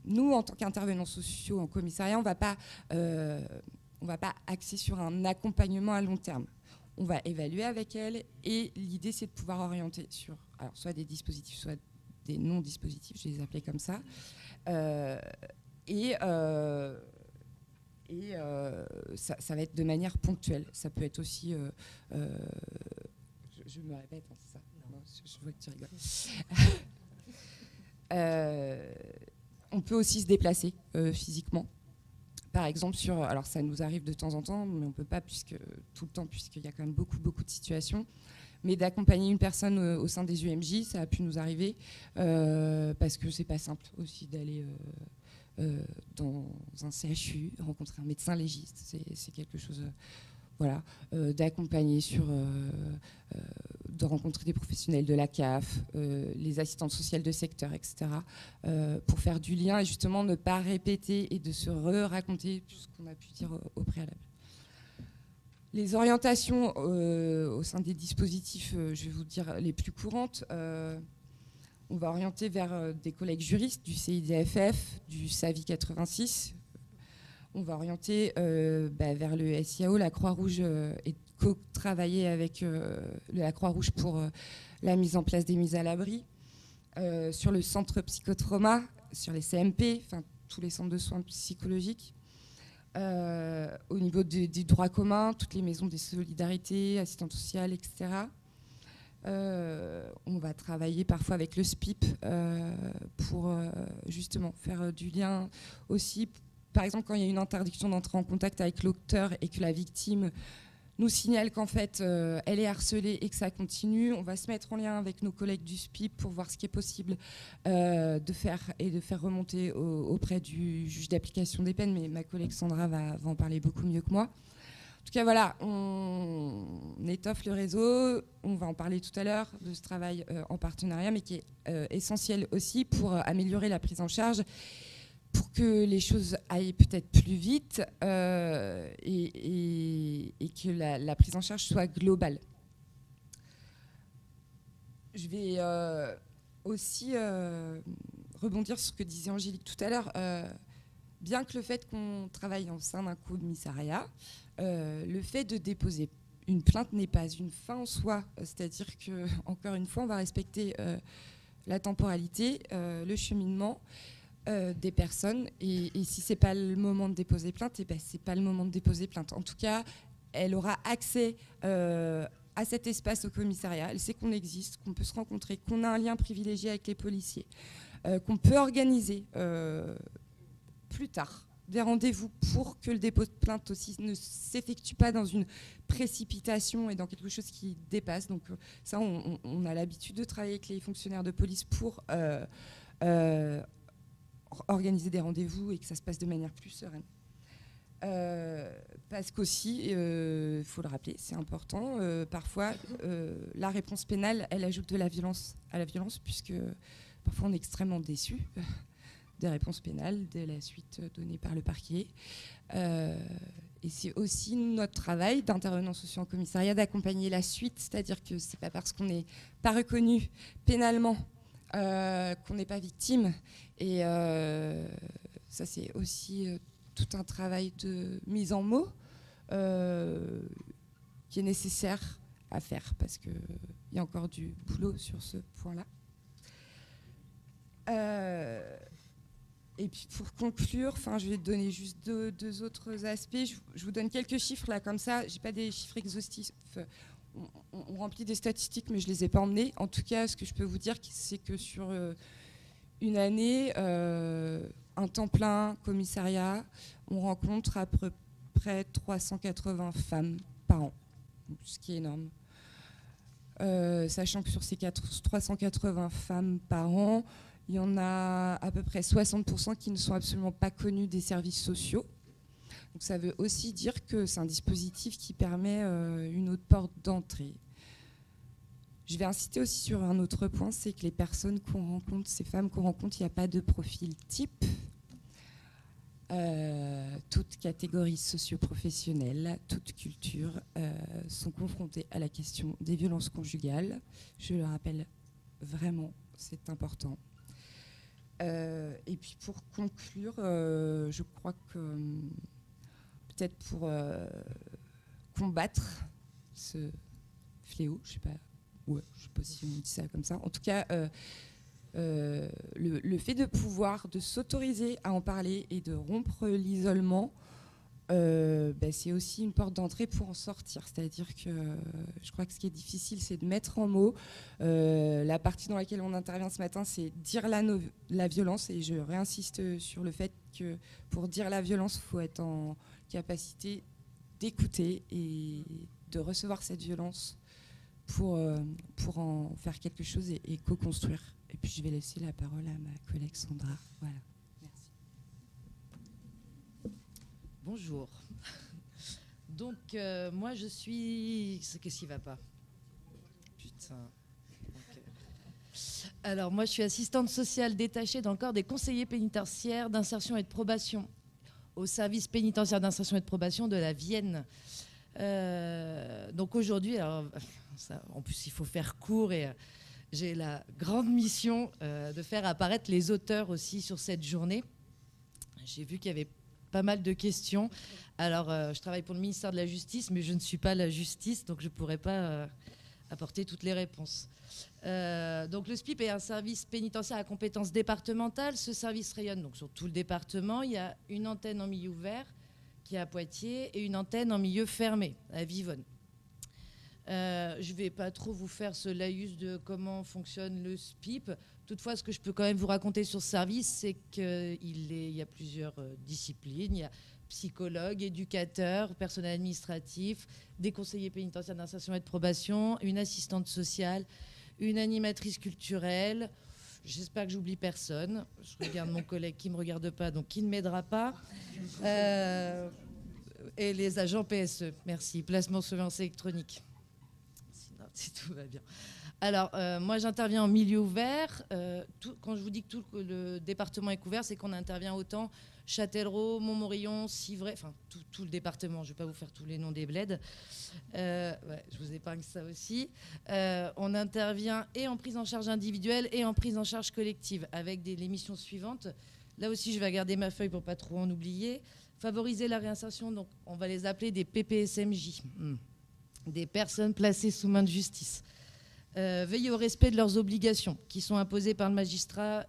Speaker 3: nous, en tant qu'intervenants sociaux en commissariat, on ne va pas on va pas axer sur un accompagnement à long terme. On va évaluer avec elle et l'idée c'est de pouvoir orienter sur alors, soit des dispositifs, soit des non-dispositifs, je vais les appeler comme ça. Ça va être de manière ponctuelle. Ça peut être aussi... je me répète, hein, c'est ça. Non, je vois que tu rigoles. On peut aussi se déplacer physiquement. Par exemple, alors ça nous arrive de temps en temps, mais on ne peut pas tout le temps, puisqu'il y a quand même beaucoup de situations. Mais d'accompagner une personne au sein des UMJ, ça a pu nous arriver, parce que c'est pas simple aussi d'aller dans un CHU, rencontrer un médecin légiste. C'est quelque chose... Voilà, d'accompagner de rencontrer des professionnels de la CAF, les assistantes sociales de secteur, etc., pour faire du lien et justement ne pas répéter et de se raconter ce qu'on a pu dire au préalable. Les orientations au sein des dispositifs, je vais vous dire les plus courantes. On va orienter vers des collègues juristes du CIDFF, du SAVI 86. On va orienter vers le SIAO, la Croix-Rouge, et co-travailler avec la Croix-Rouge pour la mise en place des mises à l'abri. Sur le centre psychotrauma, sur les CMP, enfin tous les centres de soins psychologiques. Au niveau du droit commun, toutes les maisons des solidarités, assistantes sociales, etc. On va travailler parfois avec le SPIP pour justement faire du lien aussi. Par exemple, quand il y a une interdiction d'entrer en contact avec l'auteur et que la victime nous signale qu'en fait, elle est harcelée et que ça continue, on va se mettre en lien avec nos collègues du SPIP pour voir ce qui est possible de faire remonter auprès du juge d'application des peines. Mais ma collègue Sandra va en parler beaucoup mieux que moi. En tout cas, voilà, on étoffe le réseau. On va en parler tout à l'heure de ce travail en partenariat, mais qui est essentiel aussi pour améliorer la prise en charge, pour que les choses aillent peut-être plus vite et que la prise en charge soit globale. Je vais aussi rebondir sur ce que disait Angélique tout à l'heure. Bien que le fait qu'on travaille en sein d'un commissariat, le fait de déposer une plainte n'est pas une fin en soi. C'est-à-dire que, encore une fois, on va respecter la temporalité, le cheminement des personnes, et si c'est pas le moment de déposer plainte, c'est pas le moment de déposer plainte. En tout cas, elle aura accès à cet espace au commissariat. Elle sait qu'on existe, qu'on peut se rencontrer, qu'on a un lien privilégié avec les policiers, qu'on peut organiser plus tard des rendez-vous pour que le dépôt de plainte aussi ne s'effectue pas dans une précipitation et dans quelque chose qui dépasse. Donc ça, on a l'habitude de travailler avec les fonctionnaires de police pour organiser des rendez-vous et que ça se passe de manière plus sereine. Parce qu'aussi, il faut le rappeler, c'est important, parfois la réponse pénale, elle ajoute de la violence à la violence, puisque parfois on est extrêmement déçu des réponses pénales, de la suite donnée par le parquet. Et c'est aussi notre travail d'intervenants sociaux en commissariat d'accompagner la suite, c'est-à-dire que c'est pas parce qu'on n'est pas reconnu pénalement qu'on n'est pas victime. Et ça, c'est aussi tout un travail de mise en mots qui est nécessaire à faire, parce qu'il y a encore du boulot sur ce point-là. Et puis pour conclure, je vais te donner juste deux autres aspects. Je vous donne quelques chiffres là comme ça. J'ai pas des chiffres exhaustifs. On remplit des statistiques, mais je les ai pas emmenés. En tout cas, ce que je peux vous dire, c'est que sur une année, un temps plein commissariat, on rencontre à peu près 380 femmes par an, ce qui est énorme. Sachant que sur ces 380 femmes par an, il y en a à peu près 60% qui ne sont absolument pas connus des services sociaux. Donc ça veut aussi dire que c'est un dispositif qui permet une autre porte d'entrée. Je vais insister aussi sur un autre point, c'est que les personnes qu'on rencontre, ces femmes qu'on rencontre, il n'y a pas de profil type. Toutes catégories socio-professionnelles, toutes cultures sont confrontées à la question des violences conjugales. Je le rappelle vraiment, c'est important. Et puis pour conclure, je crois que peut-être pour combattre ce fléau, je sais pas si on dit ça comme ça. En tout cas, le fait de pouvoir, de s'autoriser à en parler et de rompre l'isolement, c'est aussi une porte d'entrée pour en sortir. C'est-à-dire que je crois que ce qui est difficile, c'est de mettre en mots. La partie dans laquelle on intervient ce matin, c'est dire la violence. Et je réinsiste sur le fait que pour dire la violence, il faut être en capacité d'écouter et de recevoir cette violence pour en faire quelque chose et co-construire. Et puis je vais laisser la parole à ma collègue Sandra. Voilà. Merci.
Speaker 4: Bonjour. Donc, moi, je suis... Qu'est-ce qui va pas? Putain. Alors, moi, je suis assistante sociale détachée dans le corps des conseillers pénitentiaires d'insertion et de probation au service pénitentiaire d'insertion et de probation de la Vienne. Donc, aujourd'hui, alors, en plus, il faut faire court et j'ai la grande mission de faire apparaître les auteurs aussi sur cette journée. J'ai vu qu'il y avait pas mal de questions. Alors, je travaille pour le ministère de la Justice, mais je ne suis pas la justice, donc je ne pourrais pas apporter toutes les réponses. Donc, le SPIP est un service pénitentiaire à compétence départementale. Ce service rayonne donc sur tout le département. Il y a une antenne en milieu ouvert qui est à Poitiers et une antenne en milieu fermé à Vivonne. Je ne vais pas trop vous faire ce laïus de comment fonctionne le SPIP. Toutefois, ce que je peux quand même vous raconter sur ce service, c'est qu'il y a plusieurs disciplines. Il y a psychologues, éducateurs, personnel administratif, des conseillers pénitentiaires d'insertion et de probation, une assistante sociale, une animatrice culturelle. J'espère que j'oublie personne. Je regarde mon collègue qui ne me regarde pas, donc qui ne m'aidera pas. Et les agents PSE. Merci. Placement surveillance électronique. Si tout va bien. Alors, moi, j'interviens en milieu ouvert. Quand je vous dis que tout le département est couvert, c'est qu'on intervient autant Châtellerault, Montmorillon, Civray, enfin, tout le département. Je ne vais pas vous faire tous les noms des bleds. Je vous épargne ça aussi. On intervient et en prise en charge individuelle et en prise en charge collective avec les missions suivantes. Là aussi, je vais garder ma feuille pour ne pas trop en oublier. Favoriser la réinsertion, donc on va les appeler des PPSMJ, des personnes placées sous main de justice. Veiller au respect de leurs obligations qui sont imposées par le magistrat,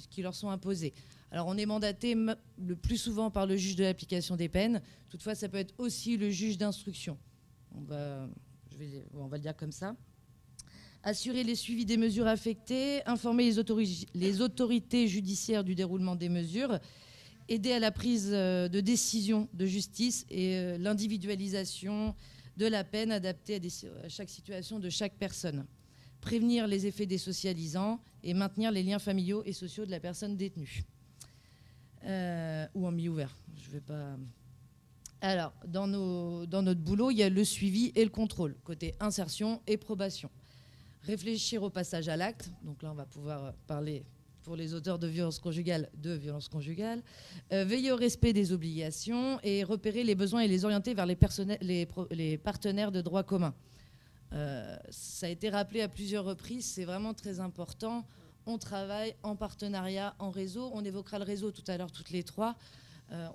Speaker 4: qui leur sont imposées. Alors, on est mandaté le plus souvent par le juge de l'application des peines. Toutefois, ça peut être aussi le juge d'instruction. On va le dire comme ça. Assurer les suivis des mesures affectées, informer les autorités judiciaires du déroulement des mesures, aider à la prise de décision de justice et l'individualisation de la peine adaptée à chaque situation de chaque personne. Prévenir les effets désocialisants et maintenir les liens familiaux et sociaux de la personne détenue. Ou en milieu ouvert. Je vais pas... Alors, dans notre boulot, il y a le suivi et le contrôle, côté insertion et probation. Réfléchir au passage à l'acte. Donc là, on va pouvoir parler pour les auteurs de violences conjugales, veiller au respect des obligations et repérer les besoins et les orienter vers les partenaires de droit commun. Ça a été rappelé à plusieurs reprises, c'est vraiment très important. On travaille en partenariat, en réseau. On évoquera le réseau tout à l'heure, toutes les trois.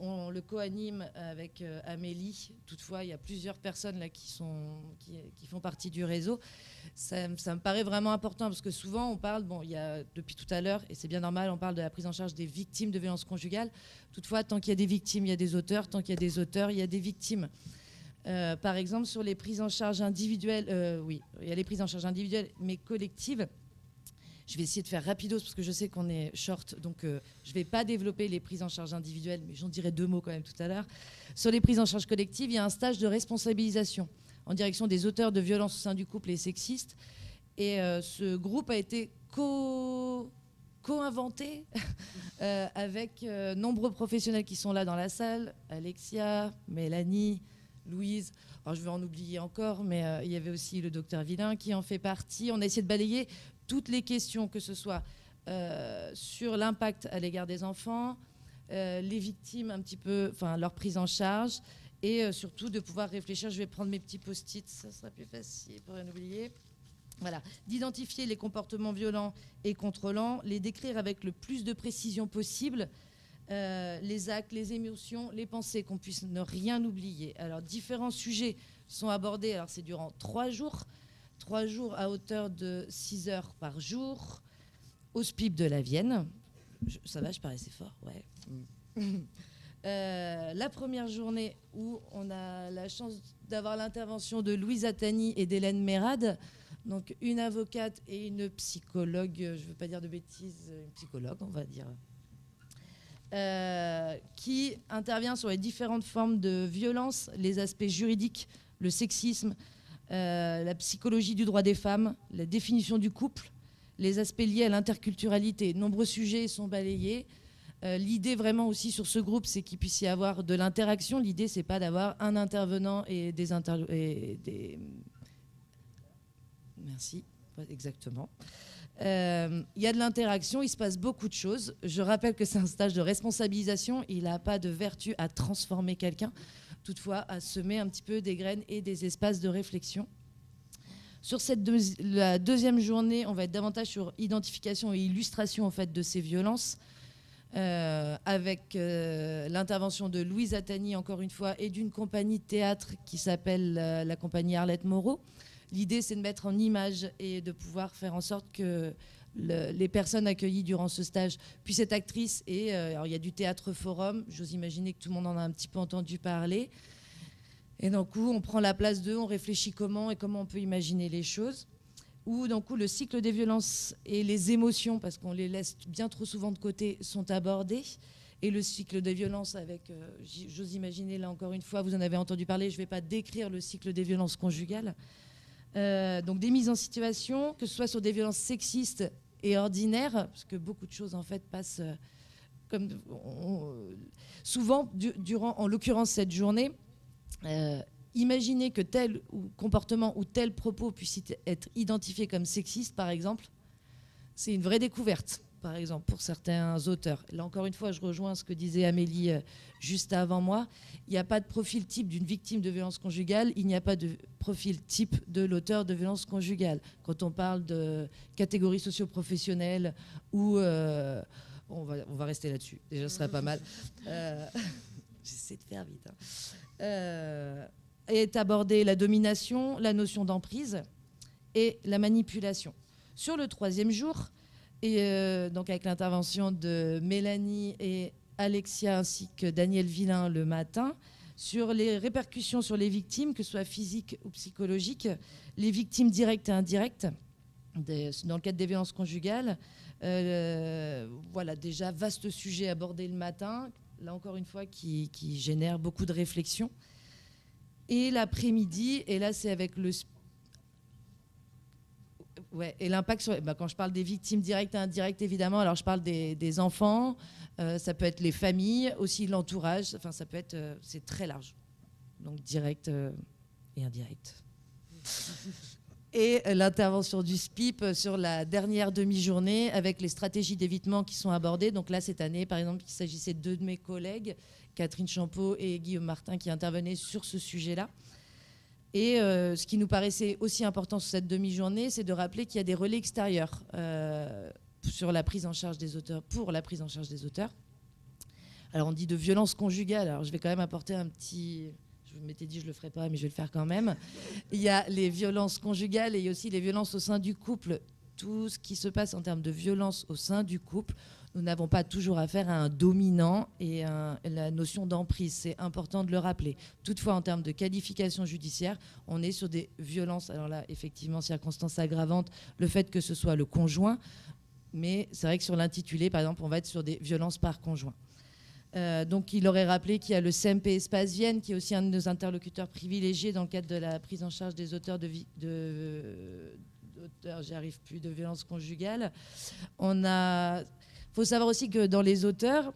Speaker 4: On le co-anime avec Amélie. Toutefois, il y a plusieurs personnes là qui font partie du réseau. Ça me paraît vraiment important parce que souvent, on parle, depuis tout à l'heure, et c'est bien normal, on parle de la prise en charge des victimes de violences conjugales. Toutefois, tant qu'il y a des victimes, il y a des auteurs. Tant qu'il y a des auteurs, il y a des victimes. Par exemple, sur les prises en charge individuelles, oui, il y a les prises en charge individuelles, mais collectives. Je vais essayer de faire rapidos parce que je sais qu'on est short, donc je ne vais pas développer les prises en charge individuelles, mais j'en dirai 2 mots quand même tout à l'heure. Sur les prises en charge collectives, il y a un stage de responsabilisation en direction des auteurs de violences au sein du couple et sexistes. Et ce groupe a été co-inventé avec nombreux professionnels qui sont là dans la salle. Alexia, Mélanie, Louise. Alors, je vais en oublier encore, mais il y avait aussi le docteur Villain qui en fait partie. On a essayé de balayer toutes les questions, que ce soit sur l'impact à l'égard des enfants, les victimes un petit peu, enfin leur prise en charge, et surtout de pouvoir réfléchir. Je vais prendre mes petits post-it, ça sera plus facile pour rien oublier. Voilà, d'identifier les comportements violents et contrôlants, les décrire avec le plus de précision possible, les actes, les émotions, les pensées, qu'on puisse ne rien oublier. Alors, différents sujets sont abordés. Alors, c'est durant 3 jours. 3 jours à hauteur de 6 heures par jour au SPIP de la Vienne. Ça va, je paraissais fort, ouais. La première journée où on a la chance d'avoir l'intervention de Louise Attani et d'Hélène Mérade, donc une avocate et une psychologue, je ne veux pas dire de bêtises, une psychologue, on va dire, qui intervient sur les différentes formes de violence, les aspects juridiques, le sexisme, la psychologie du droit des femmes, la définition du couple, les aspects liés à l'interculturalité. Nombreux sujets sont balayés. L'idée vraiment aussi sur ce groupe, c'est qu'il puisse y avoir de l'interaction. L'idée, c'est pas d'avoir un intervenant et des... Merci, exactement. Il y a de l'interaction, il se passe beaucoup de choses. Je rappelle que c'est un stage de responsabilisation. Il n'a pas de vertu à transformer quelqu'un, toutefois à semer un petit peu des graines et des espaces de réflexion. Sur la deuxième journée, on va être davantage sur identification et illustration en fait, de ces violences, avec l'intervention de Louise Attani, encore une fois, et d'une compagnie de théâtre qui s'appelle la compagnie Arlette Moreau. L'idée, c'est de mettre en image et de pouvoir faire en sorte que les personnes accueillies durant ce stage puissent être actrices. Et alors, il y a du théâtre forum, j'ose imaginer que tout le monde en a un petit peu entendu parler. Et d'un coup, on prend la place d'eux, on réfléchit comment et comment on peut imaginer les choses. Ou d'un coup, le cycle des violences et les émotions, parce qu'on les laisse bien trop souvent de côté, sont abordés. Et le cycle des violences avec, j'ose imaginer, là encore une fois, vous en avez entendu parler, je ne vais pas décrire le cycle des violences conjugales. Donc des mises en situation, que ce soit sur des violences sexistes et ordinaires, parce que beaucoup de choses en fait passent comme souvent durant, en l'occurrence cette journée. Imaginez que tel comportement ou tel propos puisse être identifié comme sexiste, par exemple, c'est une vraie découverte, par exemple, pour certains auteurs. Là, encore une fois, je rejoins ce que disait Amélie juste avant moi. Il n'y a pas de profil type d'une victime de violence conjugale, il n'y a pas de profil type de l'auteur de violence conjugale. Quand on parle de catégorie socio-professionnelle ou... on va rester là-dessus, déjà ce serait pas mal. J'essaie de faire vite. Est abordée la domination, la notion d'emprise et la manipulation. Sur le 3e jour, et donc avec l'intervention de Mélanie et Alexia ainsi que Daniel Villain le matin, sur les répercussions sur les victimes, que ce soit physiques ou psychologiques, les victimes directes et indirectes, dans le cadre des violences conjugales. Voilà, déjà, vaste sujet abordé le matin, là encore une fois, qui génère beaucoup de réflexions. Et l'après-midi, et là c'est avec le... Ouais, et l'impact sur... quand je parle des victimes directes et indirectes, évidemment, alors je parle des enfants, ça peut être les familles, aussi l'entourage, enfin ça peut être... c'est très large. Donc direct et indirect. Et l'intervention du SPIP sur la dernière demi-journée avec les stratégies d'évitement qui sont abordées. Donc là, cette année, par exemple, il s'agissait de 2 de mes collègues, Catherine Champeau et Guillaume Martin, qui intervenaient sur ce sujet-là. Et ce qui nous paraissait aussi important sur cette demi-journée, c'est de rappeler qu'il y a des relais extérieurs sur la prise en charge des auteurs, pour la prise en charge des auteurs. Alors on dit de violence conjugale, alors je vais quand même apporter un petit... Je m'étais dit je ne le ferai pas, mais je vais le faire quand même. Il y a les violences conjugales et il y a aussi les violences au sein du couple. Tout ce qui se passe en termes de violence au sein du couple, nous n'avons pas toujours affaire à un dominant et la notion d'emprise. C'est important de le rappeler. Toutefois, en termes de qualification judiciaire, on est sur des violences. Alors là, effectivement, circonstances aggravantes, le fait que ce soit le conjoint. Mais c'est vrai que sur l'intitulé, par exemple, on va être sur des violences par conjoint. Donc il aurait rappelé qu'il y a le CMP Espace Vienne, qui est aussi un de nos interlocuteurs privilégiés dans le cadre de la prise en charge des auteurs de violences conjugales. Faut savoir aussi que dans les auteurs,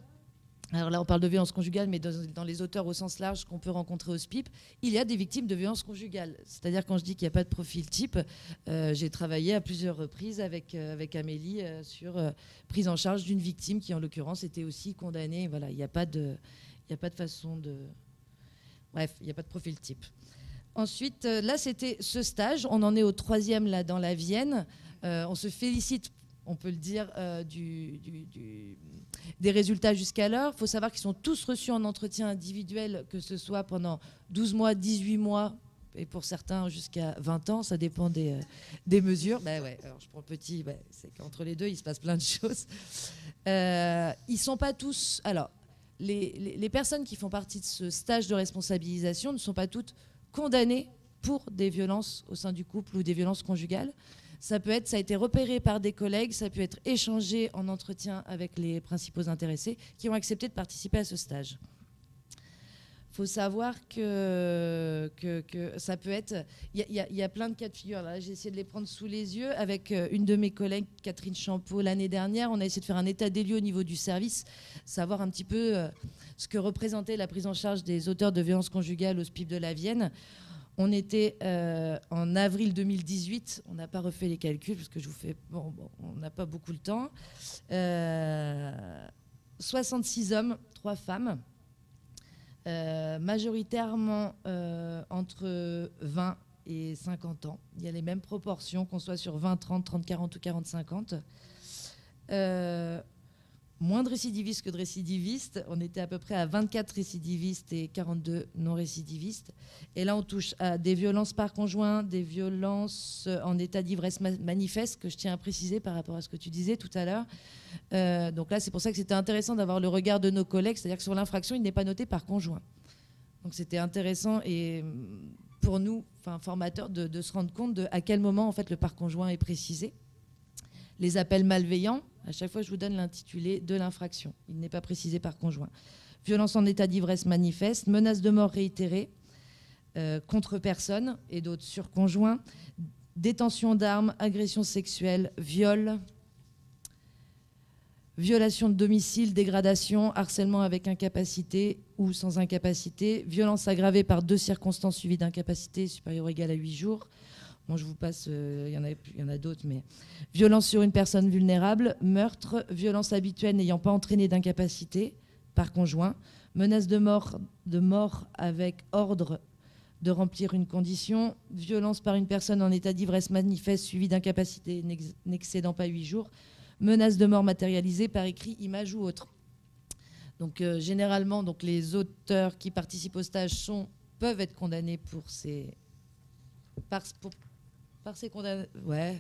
Speaker 4: alors là on parle de violences conjugales, mais dans les auteurs au sens large qu'on peut rencontrer au SPIP, il y a des victimes de violences conjugales. C'est-à-dire quand je dis qu'il n'y a pas de profil type, j'ai travaillé à plusieurs reprises avec Amélie sur prise en charge d'une victime qui en l'occurrence était aussi condamnée. Voilà, il n'y a pas de façon de... Bref, il n'y a pas de profil type. Ensuite, là c'était ce stage, on en est au 3e là dans la Vienne. On se félicite. on peut le dire, des résultats jusqu'alors. Il faut savoir qu'ils sont tous reçus en entretien individuel, que ce soit pendant 12 mois, 18 mois, et pour certains jusqu'à 20 ans, ça dépend des mesures. Ben ouais, alors je prends le petit, c'est qu'entre les deux, il se passe plein de choses. Ils ne sont pas tous... Alors, les personnes qui font partie de ce stage de responsabilisation ne sont pas toutes condamnées pour des violences au sein du couple ou des violences conjugales. Ça a été repéré par des collègues, ça peut être échangé en entretien avec les principaux intéressés qui ont accepté de participer à ce stage. Il faut savoir que ça peut être... Il y a plein de cas de figure. Là, j'ai essayé de les prendre sous les yeux. Avec une de mes collègues, Catherine Champeau, l'année dernière, on a essayé de faire un état des lieux au niveau du service, savoir un petit peu ce que représentait la prise en charge des auteurs de violences conjugales au SPIP de la Vienne. On était en avril 2018. On n'a pas refait les calculs parce que je vous fais... Bon, on n'a pas beaucoup le temps. 66 hommes, 3 femmes. Majoritairement entre 20 et 50 ans. Il y a les mêmes proportions, qu'on soit sur 20, 30, 30, 40 ou 40, 50. Moins de récidivistes que de récidivistes. On était à peu près à 24 récidivistes et 42 non-récidivistes. Et là, on touche à des violences par conjoint, des violences en état d'ivresse manifeste, que je tiens à préciser par rapport à ce que tu disais tout à l'heure. Donc là, c'est pour ça que c'était intéressant d'avoir le regard de nos collègues. C'est-à-dire que sur l'infraction, il n'est pas noté par conjoint. Donc c'était intéressant et pour nous, formateurs, de se rendre compte de à quel moment en fait, le par conjoint est précisé. Les appels malveillants, à chaque fois, je vous donne l'intitulé de l'infraction. Il n'est pas précisé par conjoint. Violence en état d'ivresse manifeste, menace de mort réitérée contre personne et d'autres sur conjoint, détention d'armes, agression sexuelle, viol, violation de domicile, dégradation, harcèlement avec incapacité ou sans incapacité, violence aggravée par 2 circonstances suivies d'incapacité supérieure ou égale à 8 jours. Bon, je vous passe, il y en a d'autres, mais violence sur une personne vulnérable, meurtre, violence habituelle n'ayant pas entraîné d'incapacité par conjoint, menace de mort avec ordre de remplir une condition, violence par une personne en état d'ivresse manifeste suivie d'incapacité n'excédant pas 8 jours, menace de mort matérialisée par écrit, image ou autre. Donc généralement, les auteurs qui participent au stage peuvent être condamnés par ces condamnations. Ouais.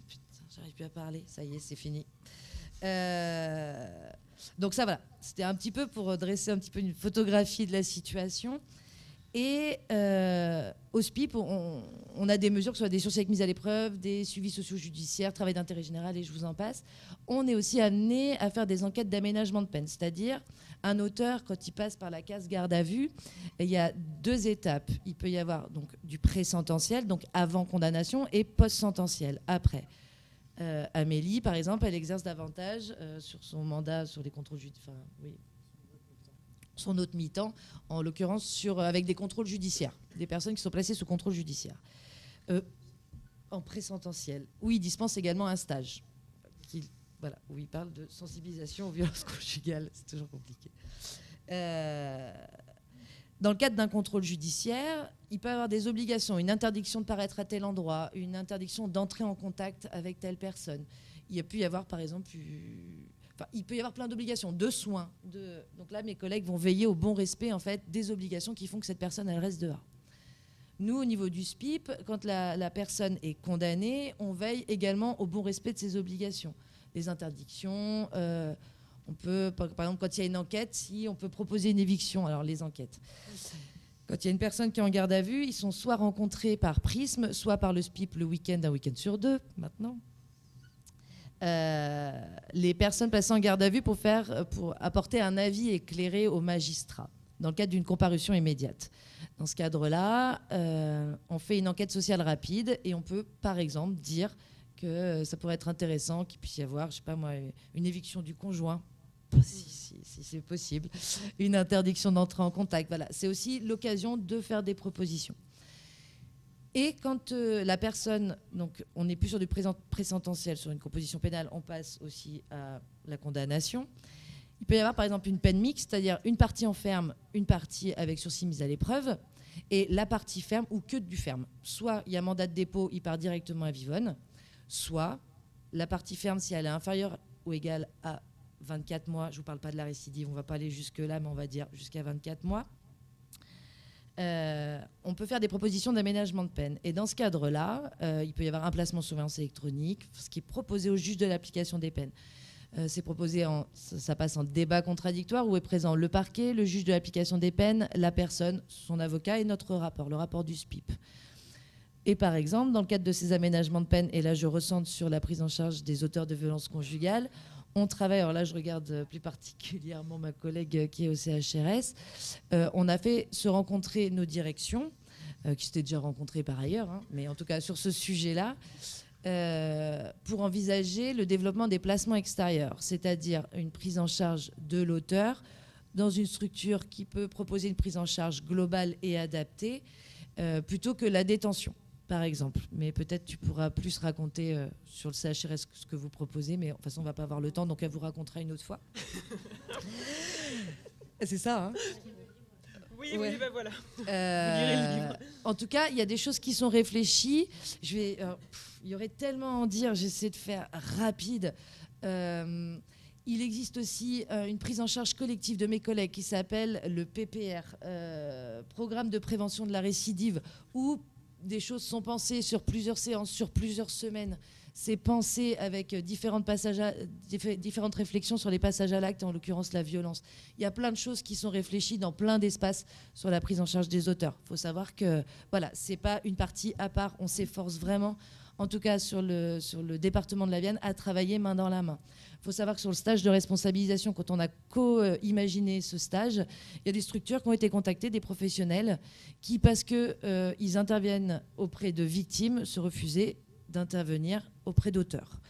Speaker 4: Putain, j'arrive plus à parler. Ça y est, c'est fini. Donc ça, voilà. C'était un petit peu pour dresser un petit peu une photographie de la situation. Et au SPIP, on a des mesures, que ce soit des sursis avec mise à l'épreuve, des suivis socio-judiciaires, travail d'intérêt général, et je vous en passe. On est aussi amené à faire des enquêtes d'aménagement de peine. C'est-à-dire, un auteur, quand il passe par la case garde à vue, il y a 2 étapes. Il peut y avoir donc, du pré-sententiel, donc avant condamnation, et post-sententiel, après. Amélie, par exemple, elle exerce davantage sur son mandat, sur les contrôles judiciaires. Enfin, oui. Son autre mi-temps, en l'occurrence avec des contrôles judiciaires, des personnes qui sont placées sous contrôle judiciaire. En pré-sententiel, où il dispense également un stage, où il parle de sensibilisation aux violences conjugales. C'est toujours compliqué. Dans le cadre d'un contrôle judiciaire, il peut y avoir des obligations, une interdiction de paraître à tel endroit, une interdiction d'entrer en contact avec telle personne. Il peut y avoir, par exemple, il peut y avoir plein d'obligations, de soins. Donc là, mes collègues vont veiller au bon respect en fait, des obligations qui font que cette personne elle reste dehors. Nous, au niveau du SPIP, quand la personne est condamnée, on veille également au bon respect de ses obligations. Les interdictions, on peut, par exemple, quand il y a une enquête, si on peut proposer une éviction, alors les enquêtes. Quand il y a une personne qui est en garde à vue, ils sont soit rencontrés par Prisme, soit par le SPIP le week-end, un week-end sur 2, maintenant. Les personnes placées en garde à vue pour apporter un avis éclairé au magistrat dans le cadre d'une comparution immédiate. Dans ce cadre-là, on fait une enquête sociale rapide et on peut, par exemple, dire que ça pourrait être intéressant qu'il puisse y avoir, je sais pas moi, une éviction du conjoint, si c'est possible, une interdiction d'entrer en contact. Voilà. C'est aussi l'occasion de faire des propositions. Et quand la personne, donc on n'est plus sur du pré-sententiel, sur une composition pénale, on passe aussi à la condamnation. Il peut y avoir par exemple une peine mixte, c'est-à-dire une partie en ferme, une partie avec sursis mise à l'épreuve, et la partie ferme ou que du ferme. Soit il y a mandat de dépôt, il part directement à Vivonne, soit La partie ferme, si elle est inférieure ou égale à 24 mois, je ne vous parle pas de la récidive, on ne va pas aller jusque-là, mais on va dire jusqu'à 24 mois, on peut faire des propositions d'aménagement de peine. Et dans ce cadre-là, il peut y avoir un placement sous surveillance électronique, ce qui est proposé au juge de l'application des peines. C'est proposé, ça passe en débat contradictoire où est présent le parquet, le juge de l'application des peines, la personne, son avocat et notre rapport, le rapport du SPIP. Et par exemple, dans le cadre de ces aménagements de peine, et là je recentre sur la prise en charge des auteurs de violences conjugales, on travaille, alors là je regarde plus particulièrement ma collègue qui est au CHRS, on a fait se rencontrer nos directions, qui s'étaient déjà rencontrées par ailleurs, hein, mais en tout cas sur ce sujet-là, pour envisager le développement des placements extérieurs, c'est-à-dire une prise en charge de l'auteur dans une structure qui peut proposer une prise en charge globale et adaptée, plutôt que la détention, par exemple. Mais peut-être tu pourras plus raconter sur le CHRS ce que vous proposez, mais de toute façon, on ne va pas avoir le temps, donc elle vous racontera une autre fois. C'est ça, hein?
Speaker 2: Oui,
Speaker 4: ouais.
Speaker 2: Oui, ben voilà.
Speaker 4: Vous lirez le livre. En tout cas, il y a des choses qui sont réfléchies. Il y aurait tellement à en dire, j'essaie de faire rapide. Il existe aussi une prise en charge collective de mes collègues qui s'appelle le PPR, Programme de prévention de la récidive, où des choses sont pensées sur plusieurs séances, sur plusieurs semaines. C'est pensé avec différentes réflexions sur les passages à l'acte, en l'occurrence la violence. Il y a plein de choses qui sont réfléchies dans plein d'espaces sur la prise en charge des auteurs. Il faut savoir que voilà, ce n'est pas une partie à part. On s'efforce vraiment, en tout cas sur le département de la Vienne, à travailler main dans la main. Il faut savoir que sur le stage de responsabilisation, quand on a co-imaginé ce stage, il y a des structures qui ont été contactées, des professionnels, qui, parce qu'ils interviennent auprès de victimes, se refusaient d'intervenir auprès d'auteurs.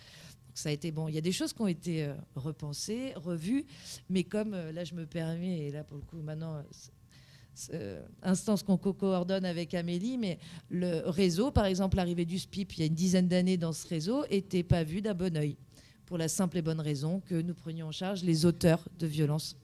Speaker 4: Donc ça a été bon. Il y a des choses qui ont été repensées, revues, mais comme là je me permets, et là pour le coup maintenant, instance qu'on co-coordonne avec Amélie, mais le réseau, par exemple l'arrivée du SPIP il y a une dizaine d'années dans ce réseau, n'était pas vu d'un bon oeil, pour la simple et bonne raison que nous prenions en charge les auteurs de violences.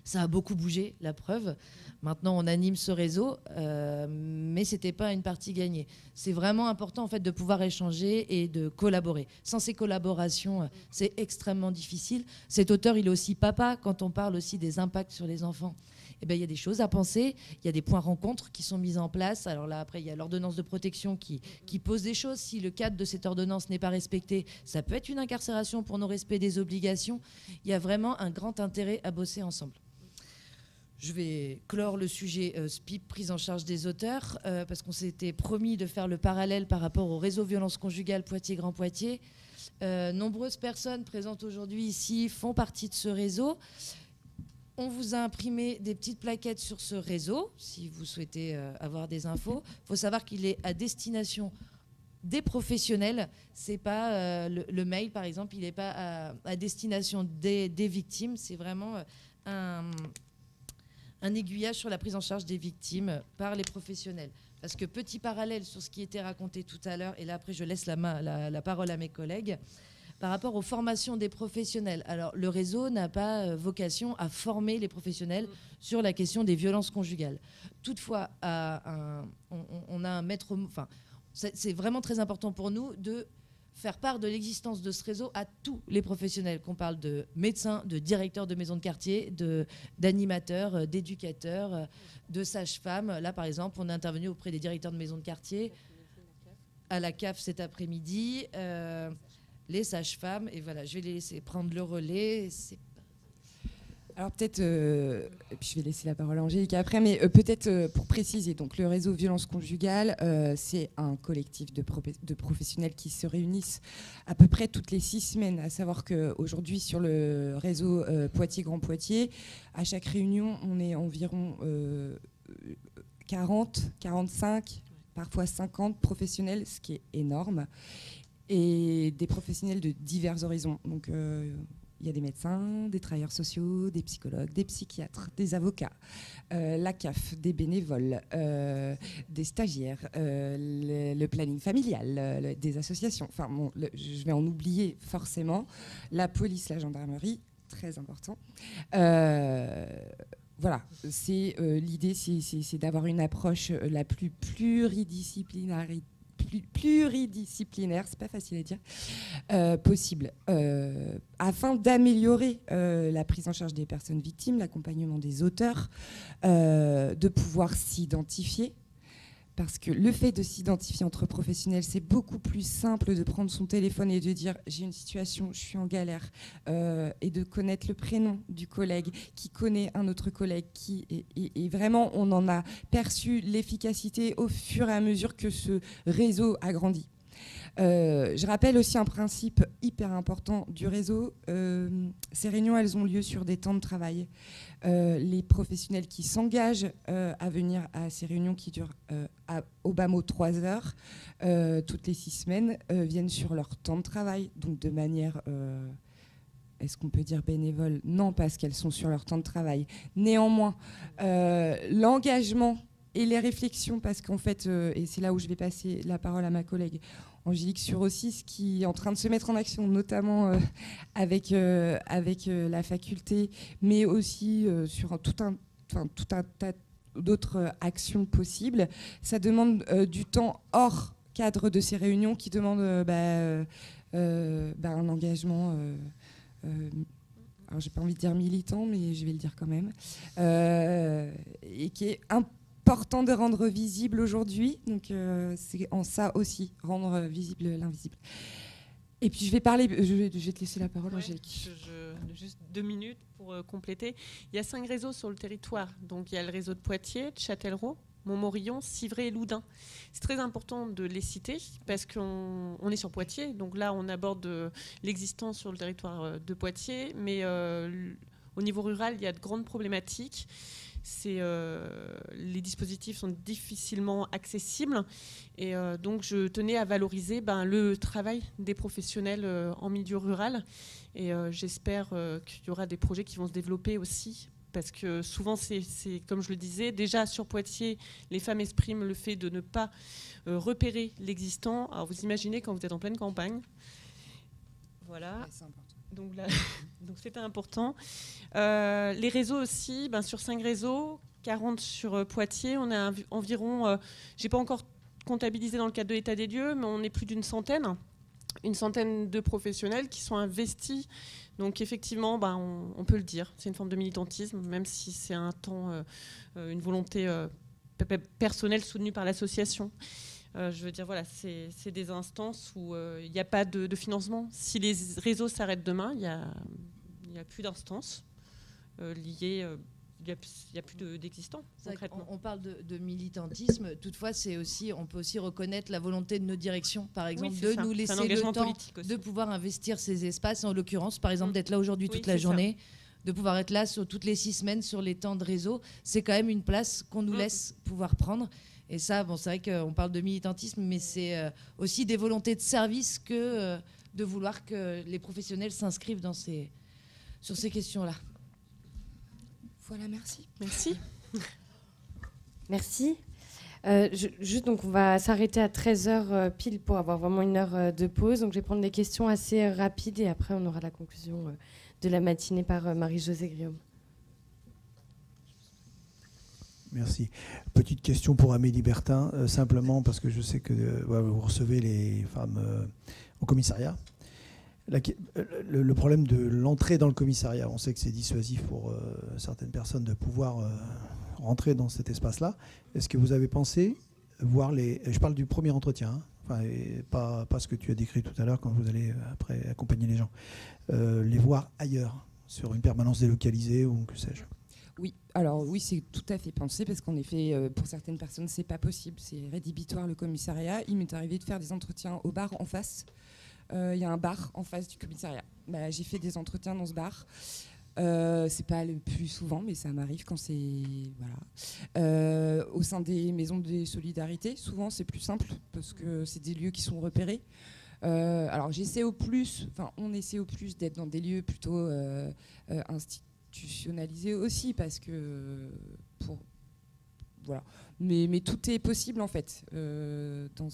Speaker 4: Ça a beaucoup bougé, la preuve. Maintenant, on anime ce réseau, mais ce n'était pas une partie gagnée. C'est vraiment important en fait, de pouvoir échanger et de collaborer. Sans ces collaborations, c'est extrêmement difficile. Cet auteur, il est aussi papa quand on parle aussi des impacts sur les enfants. Eh bien, il y a des choses à penser, il y a des points rencontres qui sont mis en place. Alors là, après, il y a l'ordonnance de protection qui pose des choses. Si le cadre de cette ordonnance n'est pas respecté, ça peut être une incarcération pour non-respect des obligations. Il y a vraiment un grand intérêt à bosser ensemble. Je vais clore le sujet SPIP, prise en charge des auteurs, parce qu'on s'était promis de faire le parallèle par rapport au réseau violence conjugale Poitiers-Grand Poitiers. Nombreuses personnes présentes aujourd'hui ici font partie de ce réseau. On vous a imprimé des petites plaquettes sur ce réseau, si vous souhaitez avoir des infos. Il faut savoir qu'il est à destination des professionnels. C'est pas le mail, par exemple, il n'est pas à destination des victimes. C'est vraiment un aiguillage sur la prise en charge des victimes par les professionnels. Parce que petit parallèle sur ce qui était raconté tout à l'heure, et là après je laisse la parole à mes collègues, par rapport aux formations des professionnels. Alors le réseau n'a pas vocation à former les professionnels sur la question des violences conjugales. Toutefois, on a un maître... Enfin, c'est vraiment très important pour nous de faire part de l'existence de ce réseau à tous les professionnels, qu'on parle de médecins, de directeurs de maisons de quartier, d'animateurs, d'éducateurs, de sages-femmes. Là, par exemple, on est intervenu auprès des directeurs de maisons de quartier, à la CAF cet après-midi, les sages-femmes, et voilà, je vais les laisser prendre le relais.
Speaker 3: Alors peut-être, puis je vais laisser la parole à Angélique après, mais peut-être pour préciser, donc le réseau violence conjugale, c'est un collectif de professionnels qui se réunissent à peu près toutes les 6 semaines, à savoir qu'aujourd'hui sur le réseau Poitiers-Grand Poitiers, à chaque réunion, on est environ 40, 45, parfois 50 professionnels, ce qui est énorme, et des professionnels de divers horizons. Donc il y a des médecins, des travailleurs sociaux, des psychologues, des psychiatres, des avocats, la CAF, des bénévoles, des stagiaires, le planning familial, des associations. Enfin, bon, je vais en oublier forcément. La police, la gendarmerie, très important. Voilà, l'idée, c'est d'avoir une approche la plus pluridisciplinaire pluridisciplinaire, c'est pas facile à dire, possible, afin d'améliorer la prise en charge des personnes victimes, l'accompagnement des auteurs, de pouvoir s'identifier. Parce que le fait de s'identifier entre professionnels, c'est beaucoup plus simple de prendre son téléphone et de dire « j'ai une situation, je suis en galère » et de connaître le prénom du collègue qui connaît un autre collègue. Et vraiment, on en a perçu l'efficacité au fur et à mesure que ce réseau a grandi. Je rappelle aussi un principe hyper important du réseau. Ces réunions, elles ont lieu sur des temps de travail. Les professionnels qui s'engagent à venir à ces réunions qui durent au bas mot 3 heures, toutes les 6 semaines, viennent sur leur temps de travail, donc de manière... Est-ce qu'on peut dire bénévole? Non, parce qu'elles sont sur leur temps de travail. Néanmoins, l'engagement et les réflexions, parce qu'en fait, et c'est là où je vais passer la parole à ma collègue Angélique, sur aussi ce qui est en train de se mettre en action, notamment avec la faculté, mais aussi sur tout un tas d'autres actions possibles. Ça demande du temps hors cadre de ces réunions qui demande un engagement... alors j'ai pas envie de dire militant, mais je vais le dire quand même, et qui est important de rendre visible aujourd'hui. Donc c'est en ça aussi, rendre visible l'invisible. Et puis je vais te laisser la parole, Angélique.
Speaker 2: Juste 2 minutes pour compléter. Il y a 5 réseaux sur le territoire. Donc il y a le réseau de Poitiers, de Châtellerault, Montmorillon, Civray et Loudun. C'est très important de les citer parce qu'on est sur Poitiers. Donc là, on aborde l'existence sur le territoire de Poitiers. Mais au niveau rural, il y a de grandes problématiques. Les dispositifs sont difficilement accessibles. Et donc, je tenais à valoriser le travail des professionnels en milieu rural. Et j'espère qu'il y aura des projets qui vont se développer aussi. Parce que souvent, c'est comme je le disais, déjà sur Poitiers, les femmes expriment le fait de ne pas repérer l'existant. Alors vous imaginez quand vous êtes en pleine campagne. Voilà. Ouais, c'est important. Donc c'était important. Les réseaux aussi, sur 5 réseaux, 40 sur Poitiers, on a environ, j'ai pas encore comptabilisé dans le cadre de l'état des lieux, mais on est plus d'une centaine de professionnels qui sont investis. Donc effectivement, on peut le dire, c'est une forme de militantisme, même si c'est un temps, une volonté personnelle soutenue par l'association. Je veux dire, voilà, c'est des instances où il n'y a pas de financement. Si les réseaux s'arrêtent demain, il n'y a plus d'instances liées. Il n'y a plus d'existants, concrètement.
Speaker 4: On parle de militantisme. Toutefois, on peut aussi reconnaître la volonté de nos directions, par exemple, nous laisser le temps de pouvoir investir ces espaces. En l'occurrence, par exemple, d'être là aujourd'hui toute la journée, de pouvoir être là sur toutes les 6 semaines sur les temps de réseau. C'est quand même une place qu'on nous laisse pouvoir prendre. Et ça, c'est vrai qu'on parle de militantisme, mais c'est aussi des volontés de service que de vouloir que les professionnels s'inscrivent sur ces questions-là.
Speaker 3: Voilà, merci.
Speaker 2: Merci.
Speaker 1: Merci. Juste, donc, on va s'arrêter à 13h pile pour avoir vraiment 1 heure de pause. Donc, je vais prendre des questions assez rapides et après, on aura la conclusion de la matinée par Marie-Josée Guillaume.
Speaker 5: Merci. Petite question pour Amélie Bertin, simplement parce que je sais que vous recevez les femmes au commissariat. Le problème de l'entrée dans le commissariat, on sait que c'est dissuasif pour certaines personnes de pouvoir rentrer dans cet espace-là. Est-ce que vous avez pensé voir je parle du premier entretien, et pas ce que tu as décrit tout à l'heure quand vous allez après accompagner les gens, les voir ailleurs, sur une permanence délocalisée ou que sais-je?
Speaker 3: Oui, alors oui, c'est tout à fait pensé parce qu'en effet, pour certaines personnes, c'est pas possible. C'est rédhibitoire le commissariat. Il m'est arrivé de faire des entretiens au bar en face. Il y a un bar en face du commissariat. J'ai fait des entretiens dans ce bar. C'est pas le plus souvent, mais ça m'arrive quand c'est au sein des maisons de solidarité. Souvent, c'est plus simple parce que c'est des lieux qui sont repérés. Alors, on essaie au plus d'être dans des lieux plutôt institutionnalisés aussi, parce que voilà. Mais tout est possible en fait dans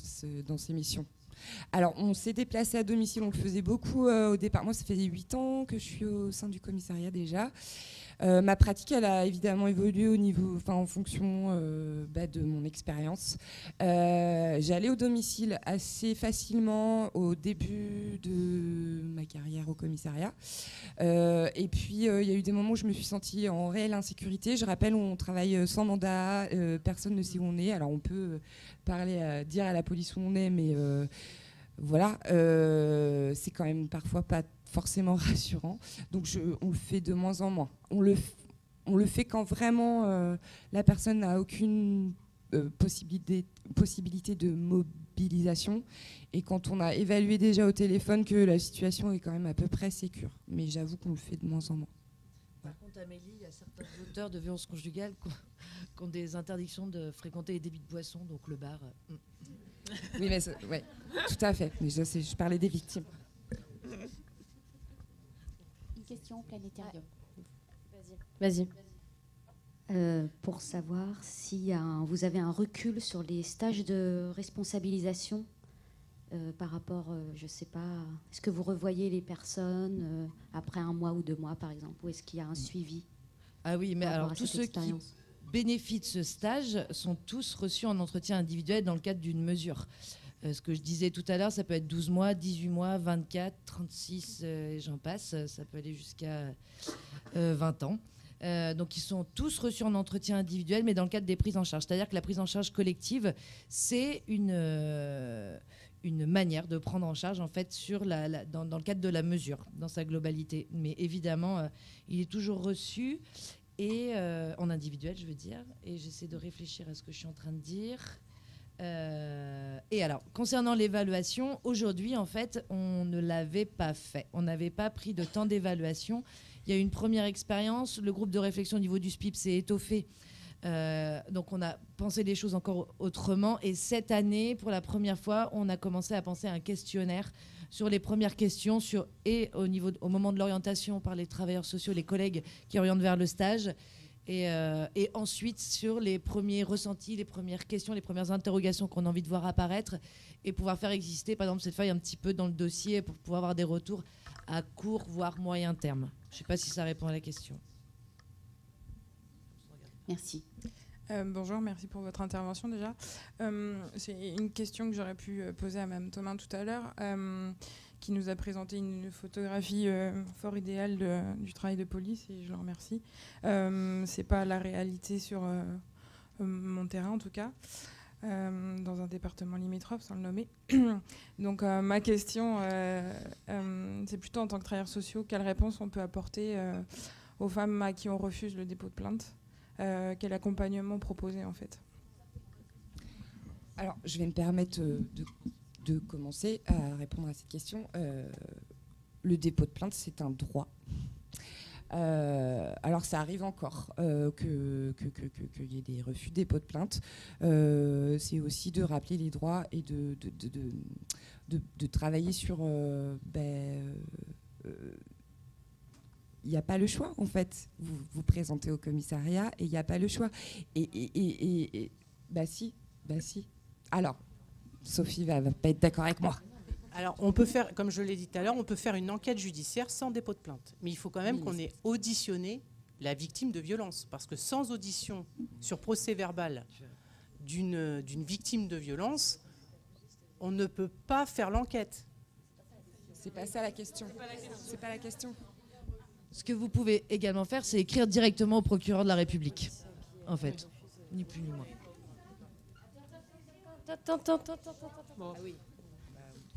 Speaker 3: ces missions. Alors, on s'est déplacé à domicile, on le faisait beaucoup au départ. Moi, ça fait 8 ans que je suis au sein du commissariat déjà. Ma pratique, elle a évidemment évolué en fonction de mon expérience. J'allais au domicile assez facilement au début de ma carrière au commissariat. Et puis, il y a eu des moments où je me suis sentie en réelle insécurité. Je rappelle, on travaille sans mandat, personne ne sait où on est. Alors, on peut dire à la police où on est, mais voilà, c'est quand même parfois pas forcément rassurant. Donc, on le fait de moins en moins. On le fait quand vraiment la personne n'a aucune possibilité de mobilisation et quand on a évalué déjà au téléphone que la situation est quand même à peu près sécure. Mais j'avoue qu'on le fait de moins en moins.
Speaker 4: Par contre, Amélie, il y a certains auteurs de violences conjugales qui ont des interdictions de fréquenter les débits de boissons, donc le bar.
Speaker 3: Oui, mais ouais, tout à fait. Mais je parlais des victimes.
Speaker 6: Une question planétarium.
Speaker 1: Vas-y.
Speaker 6: Pour savoir si vous avez un recul sur les stages de responsabilisation par rapport, je ne sais pas, est-ce que vous revoyez les personnes après 1 mois ou 2 mois, par exemple, ou est-ce qu'il y a un suivi?
Speaker 4: Ah oui, mais alors tous ceux qui bénéficient de ce stage sont tous reçus en entretien individuel dans le cadre d'une mesure. Ce que je disais tout à l'heure, ça peut être 12 mois, 18 mois, 24, 36, et j'en passe. Ça peut aller jusqu'à 20 ans. Donc ils sont tous reçus en entretien individuel, mais dans le cadre des prises en charge. C'est-à-dire que la prise en charge collective, c'est une manière de prendre en charge en fait dans le cadre de la mesure, dans sa globalité. Mais évidemment, il est toujours reçu et en individuel, je veux dire. Et j'essaie de réfléchir à ce que je suis en train de dire. Et alors, concernant l'évaluation, aujourd'hui, en fait, on ne l'avait pas fait. On n'avait pas pris de temps d'évaluation. Il y a eu une première expérience. Le groupe de réflexion au niveau du SPIP s'est étoffé. Donc, on a pensé les choses encore autrement. Et cette année, pour la première fois, on a commencé à penser à un questionnaire sur les premières questions au moment de l'orientation par les travailleurs sociaux, les collègues qui orientent vers le stage. Et ensuite, sur les premiers ressentis, les premières questions, les premières interrogations qu'on a envie de voir apparaître et pouvoir faire exister, par exemple, cette feuille un petit peu dans le dossier pour pouvoir avoir des retours à court, voire moyen terme. Je ne sais pas si ça répond à la question.
Speaker 6: Merci.
Speaker 7: Bonjour, merci pour votre intervention déjà. C'est une question que j'aurais pu poser à Mme Thomas tout à l'heure, qui nous a présenté une photographie fort idéale du travail de police, et je le remercie. C'est pas la réalité sur mon terrain, en tout cas, dans un département limitrophe, sans le nommer. Donc ma question, c'est plutôt en tant que travailleurs sociaux, quelle réponse on peut apporter aux femmes à qui on refuse le dépôt de plainte? Quel accompagnement proposer, en fait?
Speaker 3: Alors, je vais me permettre de commencer à répondre à cette question. Le dépôt de plainte, c'est un droit. Alors, ça arrive encore qu'il y ait des refus de dépôt de plainte. C'est aussi de rappeler les droits et de travailler sur... il n'y a pas le choix, en fait. Vous vous présentez au commissariat et il n'y a pas le choix. Si. Alors, Sophie va pas être d'accord avec moi.
Speaker 8: Alors, on peut faire, comme je l'ai dit tout à l'heure, on peut faire une enquête judiciaire sans dépôt de plainte. Mais il faut quand même qu'on ait auditionné la victime de violence. Parce que sans audition sur procès verbal d'une victime de violence, on ne peut pas faire l'enquête.
Speaker 3: C'est pas ça la question. C'est pas la question.
Speaker 4: Ce que vous pouvez également faire, c'est écrire directement au procureur de la République, en fait. Ni plus ni moins.
Speaker 9: Bon. Oui.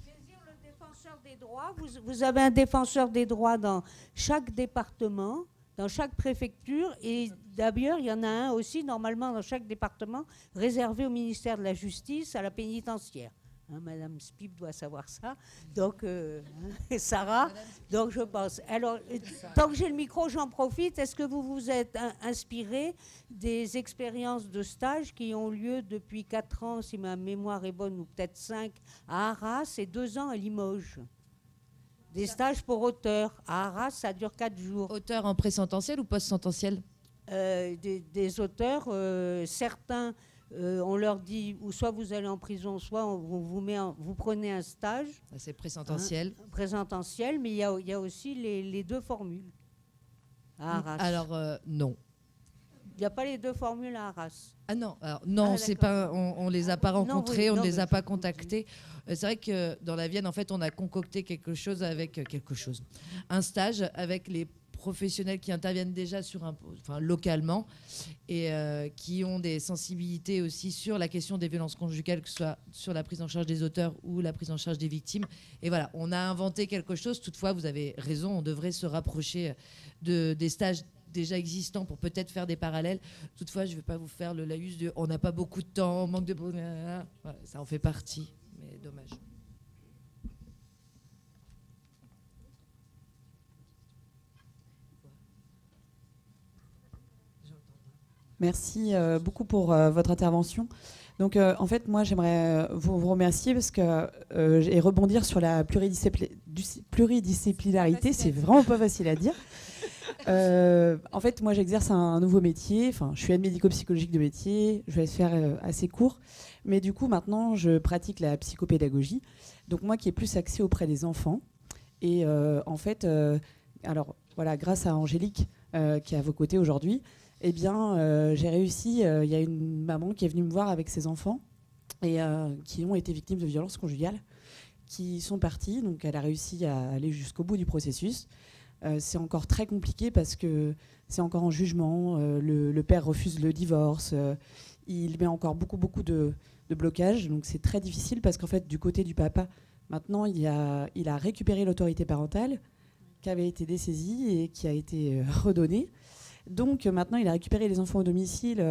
Speaker 9: Saisir le défenseur des droits. Vous avez un défenseur des droits dans chaque département, dans chaque préfecture, et d'ailleurs, il y en a un aussi, normalement, dans chaque département, réservé au ministère de la Justice, à la pénitentiaire. Madame Spip doit savoir ça. Donc, Sarah, donc je pense. Alors, tant que j'ai le micro, j'en profite. Est-ce que vous vous êtes inspiré des expériences de stage qui ont lieu depuis 4 ans, si ma mémoire est bonne, ou peut-être 5, à Arras et 2 ans à Limoges? Des stages pour auteurs. À Arras, ça dure 4 jours.
Speaker 4: Auteurs en pré-sententiel ou post-sententiel?
Speaker 9: Des auteurs, certains... on leur dit, ou soit vous allez en prison, soit vous prenez un stage.
Speaker 4: C'est présententiel.
Speaker 9: Présententiel, mais il y a aussi les deux formules. à Arras?
Speaker 4: Alors, non.
Speaker 9: Il n'y a pas les deux formules à Arras?
Speaker 4: Ah non, alors, non,
Speaker 9: Ah,
Speaker 4: c'est
Speaker 9: d'accord.
Speaker 4: pas, on les a pas rencontrés,
Speaker 9: oui,
Speaker 4: on ne
Speaker 9: non,
Speaker 4: les a
Speaker 9: mais
Speaker 4: pas contactés. C'est vrai que dans la Vienne, en fait, on a concocté un stage avec les professionnels qui interviennent déjà localement et qui ont des sensibilités aussi sur la question des violences conjugales, que ce soit sur la prise en charge des auteurs ou la prise en charge des victimes. Et voilà, on a inventé quelque chose. Toutefois, vous avez raison, on devrait se rapprocher des stages déjà existants pour peut-être faire des parallèles. Toutefois, je ne vais pas vous faire le laïus de on n'a pas beaucoup de temps, on manque de... Voilà, ça en fait partie, mais dommage.
Speaker 10: Merci beaucoup pour votre intervention. Donc, en fait, moi, j'aimerais vous remercier parce que et rebondir sur la pluridisciplinarité. C'est vraiment pas facile à dire. En fait, moi, j'exerce un nouveau métier. Enfin, je suis aide médico-psychologique de métier. Je vais faire assez court. Mais du coup, maintenant, je pratique la psychopédagogie. Donc, moi, qui est plus axée auprès des enfants. Et en fait, alors, voilà, grâce à Angélique, qui est à vos côtés aujourd'hui, eh bien, j'ai réussi. Il y a une maman qui est venue me voir avec ses enfants et qui ont été victimes de violences conjugales, qui sont partis. Donc, elle a réussi à aller jusqu'au bout du processus. C'est encore très compliqué parce que c'est encore en jugement. Le père refuse le divorce. Il met encore beaucoup de blocages. Donc, c'est très difficile parce qu'en fait, du côté du papa, maintenant, il a récupéré l'autorité parentale qui avait été dessaisie et qui a été redonnée. Donc maintenant, il a récupéré les enfants au domicile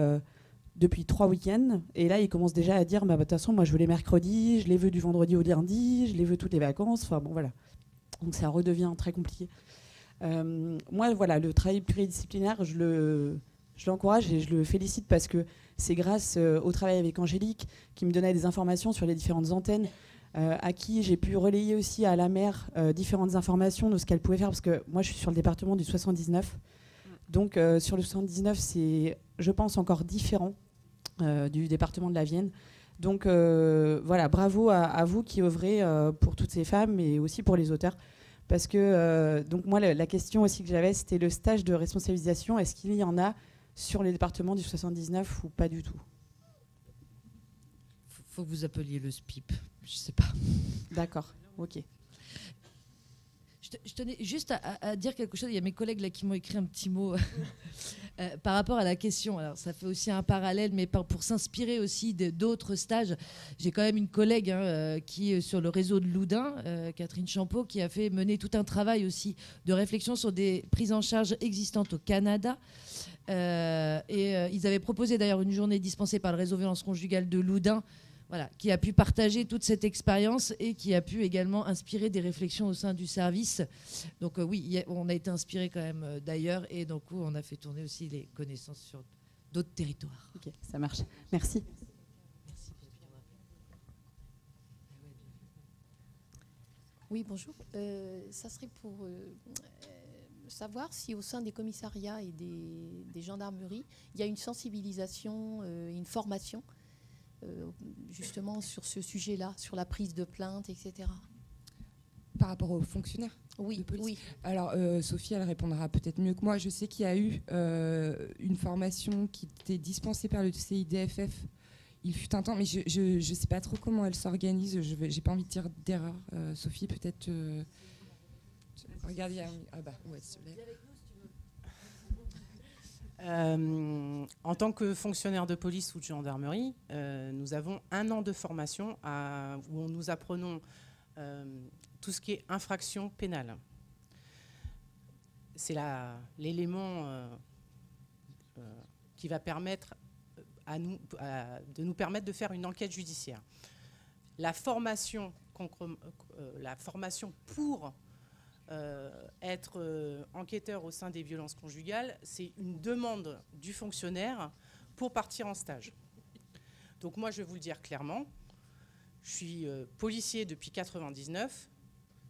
Speaker 10: depuis 3 week-ends. Et là, il commence déjà à dire, de toute façon, moi, je veux les mercredis, je les veux du vendredi au lundi, je les veux toutes les vacances. Enfin bon, voilà. Donc ça redevient très compliqué. Moi, voilà, le travail pluridisciplinaire, je l'encourage et je le félicite parce que c'est grâce au travail avec Angélique qui me donnait des informations sur les différentes antennes, à qui j'ai pu relayer aussi à la maire différentes informations de ce qu'elle pouvait faire. Parce que moi, je suis sur le département du 79. Donc sur le 79, c'est, je pense, encore différent du département de la Vienne. Donc voilà, bravo à vous qui œuvrez pour toutes ces femmes et aussi pour les auteurs. Parce que donc moi, la question aussi que j'avais, c'était le stage de responsabilisation. Est-ce qu'il y en a sur les départements du 79 ou pas du tout?
Speaker 4: Faut que vous appeliez le SPIP, je sais pas.
Speaker 10: D'accord, ok.
Speaker 4: Je tenais juste à dire quelque chose. Il y a mes collègues là qui m'ont écrit un petit mot par rapport à la question. Alors, ça fait aussi un parallèle, mais pour s'inspirer aussi d'autres stages. J'ai quand même une collègue qui est sur le réseau de Loudun, Catherine Champeau, qui a fait mener tout un travail aussi de réflexion sur des prises en charge existantes au Canada. Ils avaient proposé d'ailleurs une journée dispensée par le réseau violence conjugale de Loudun, voilà, qui a pu partager toute cette expérience et qui a pu également inspirer des réflexions au sein du service. Donc oui, on a été inspiré quand même d'ailleurs et donc on a fait tourner aussi les connaissances sur d'autres territoires.
Speaker 10: Ok, ça marche. Merci.
Speaker 11: Oui, bonjour. Ça serait pour savoir si au sein des commissariats et des gendarmeries, il y a une sensibilisation, une formation justement sur ce sujet-là, sur la prise de plainte, etc.
Speaker 3: Par rapport aux fonctionnaires
Speaker 11: de police. Oui.
Speaker 3: Alors, Sophie, elle répondra peut-être mieux que moi. Je sais qu'il y a eu une formation qui était dispensée par le CIDFF. Il fut un temps, mais je ne sais pas trop comment elle s'organise. Je n'ai pas envie de dire d'erreur. Sophie, peut-être... Regardez, ah bah, ouais, c'est
Speaker 8: en tant que fonctionnaire de police ou de gendarmerie, nous avons 1 an de formation où nous apprenons tout ce qui est infraction pénale. C'est l'élément qui va permettre de nous permettre de faire une enquête judiciaire. La formation pour être enquêteur au sein des violences conjugales, c'est une demande du fonctionnaire pour partir en stage. Donc moi, je vais vous le dire clairement, je suis policier depuis 1999.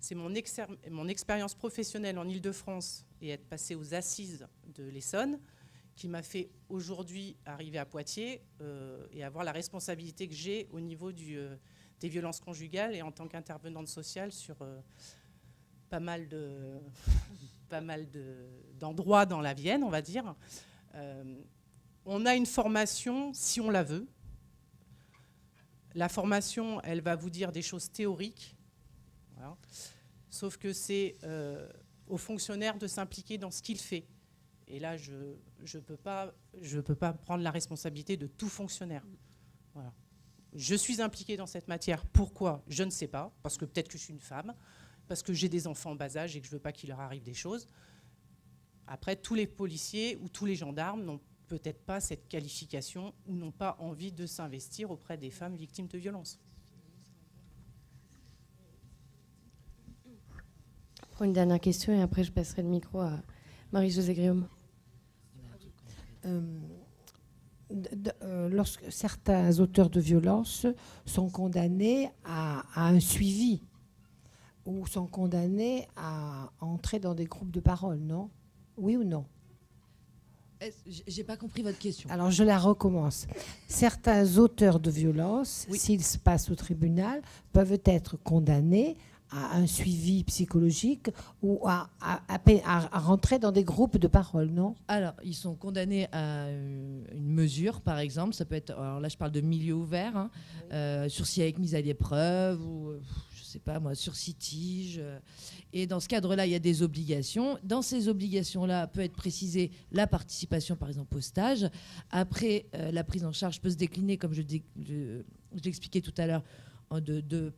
Speaker 8: C'est mon expérience professionnelle en Île-de-France et être passé aux assises de l'Essonne qui m'a fait aujourd'hui arriver à Poitiers et avoir la responsabilité que j'ai au niveau des violences conjugales et en tant qu'intervenante sociale sur pas mal pas mal d'endroits dans la Vienne, on va dire. On a une formation si on la veut. La formation, elle va vous dire des choses théoriques. Voilà. Sauf que c'est au fonctionnaire de s'impliquer dans ce qu'il fait. Et là, je ne peux pas prendre la responsabilité de tout fonctionnaire. Voilà. Je suis impliquée dans cette matière. Pourquoi? Je ne sais pas. Parce que peut-être que je suis une femme, parce que j'ai des enfants en bas âge et que je ne veux pas qu'il leur arrive des choses. Après, tous les policiers ou tous les gendarmes n'ont peut-être pas cette qualification ou n'ont pas envie de s'investir auprès des femmes victimes de violences.
Speaker 1: Je prends une dernière question et après je passerai le micro à Marie-Josée Guillaume.
Speaker 12: Lorsque certains auteurs de violences sont condamnés à un suivi ou sont condamnés à entrer dans des groupes de parole, non? Oui ou non?
Speaker 4: J'ai pas compris votre question.
Speaker 12: Alors je la recommence. Certains auteurs de violences, s'ils se passent au tribunal, peuvent être condamnés à un suivi psychologique ou à rentrer dans des groupes de parole, non?
Speaker 4: Alors, ils sont condamnés à une mesure, par exemple. Ça peut être, alors là, je parle de milieu ouvert, hein, sursis avec mise à l'épreuve ou, je sais pas moi, sursis-tige. Et dans ce cadre-là, il y a des obligations. Dans ces obligations-là, peut être précisée la participation, par exemple, au stage. Après, la prise en charge peut se décliner, comme je l'expliquais tout à l'heure, en deux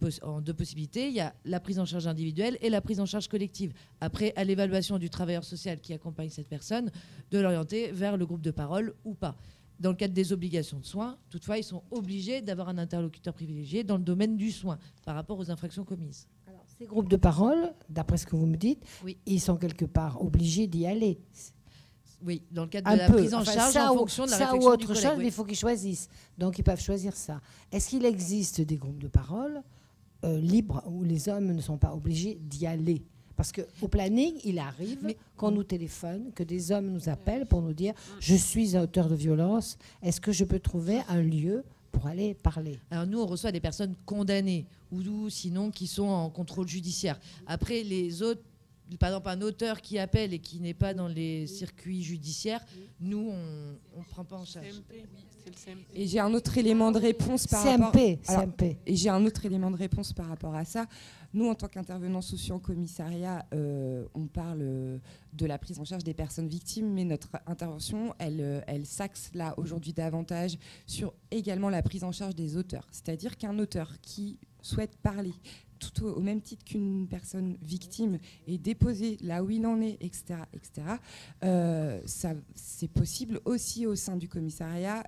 Speaker 4: possibilités. Il y a la prise en charge individuelle et la prise en charge collective. Après, à l'évaluation du travailleur social qui accompagne cette personne, de l'orienter vers le groupe de parole ou pas. Dans le cadre des obligations de soins, toutefois, ils sont obligés d'avoir un interlocuteur privilégié dans le domaine du soin par rapport aux infractions commises.
Speaker 12: Alors, ces groupes de parole, d'après ce que vous me dites, ils sont quelque part obligés d'y aller.
Speaker 4: Oui, dans le cadre de la prise en charge en fonction de la réflexion
Speaker 12: ou autre
Speaker 4: du collègue,
Speaker 12: chose, il faut qu'ils choisissent. Donc, ils peuvent choisir ça. Est-ce qu'il existe des groupes de parole libres où les hommes ne sont pas obligés d'y aller? Parce qu'au planning, il arrive qu'on nous téléphone, que des hommes nous appellent pour nous dire « Je suis un auteur de violence, est-ce que je peux trouver un lieu pour aller parler ?»
Speaker 4: Alors nous, on reçoit des personnes condamnées ou sinon qui sont en contrôle judiciaire. Après, les autres, par exemple, un auteur qui appelle et qui n'est pas dans les circuits judiciaires, nous, on ne prend pas en charge.
Speaker 10: Et j'ai un autre élément de réponse par
Speaker 12: CMP.
Speaker 10: Et j'ai un autre élément de réponse par rapport à ça. Nous, en tant qu'intervenants sociaux en commissariat, on parle de la prise en charge des personnes victimes, mais notre intervention, elle s'axe là aujourd'hui davantage sur également la prise en charge des auteurs. C'est-à-dire qu'un auteur qui souhaite parler tout au même titre qu'une personne victime et déposer là où il en est, etc., ça, c'est possible aussi au sein du commissariat.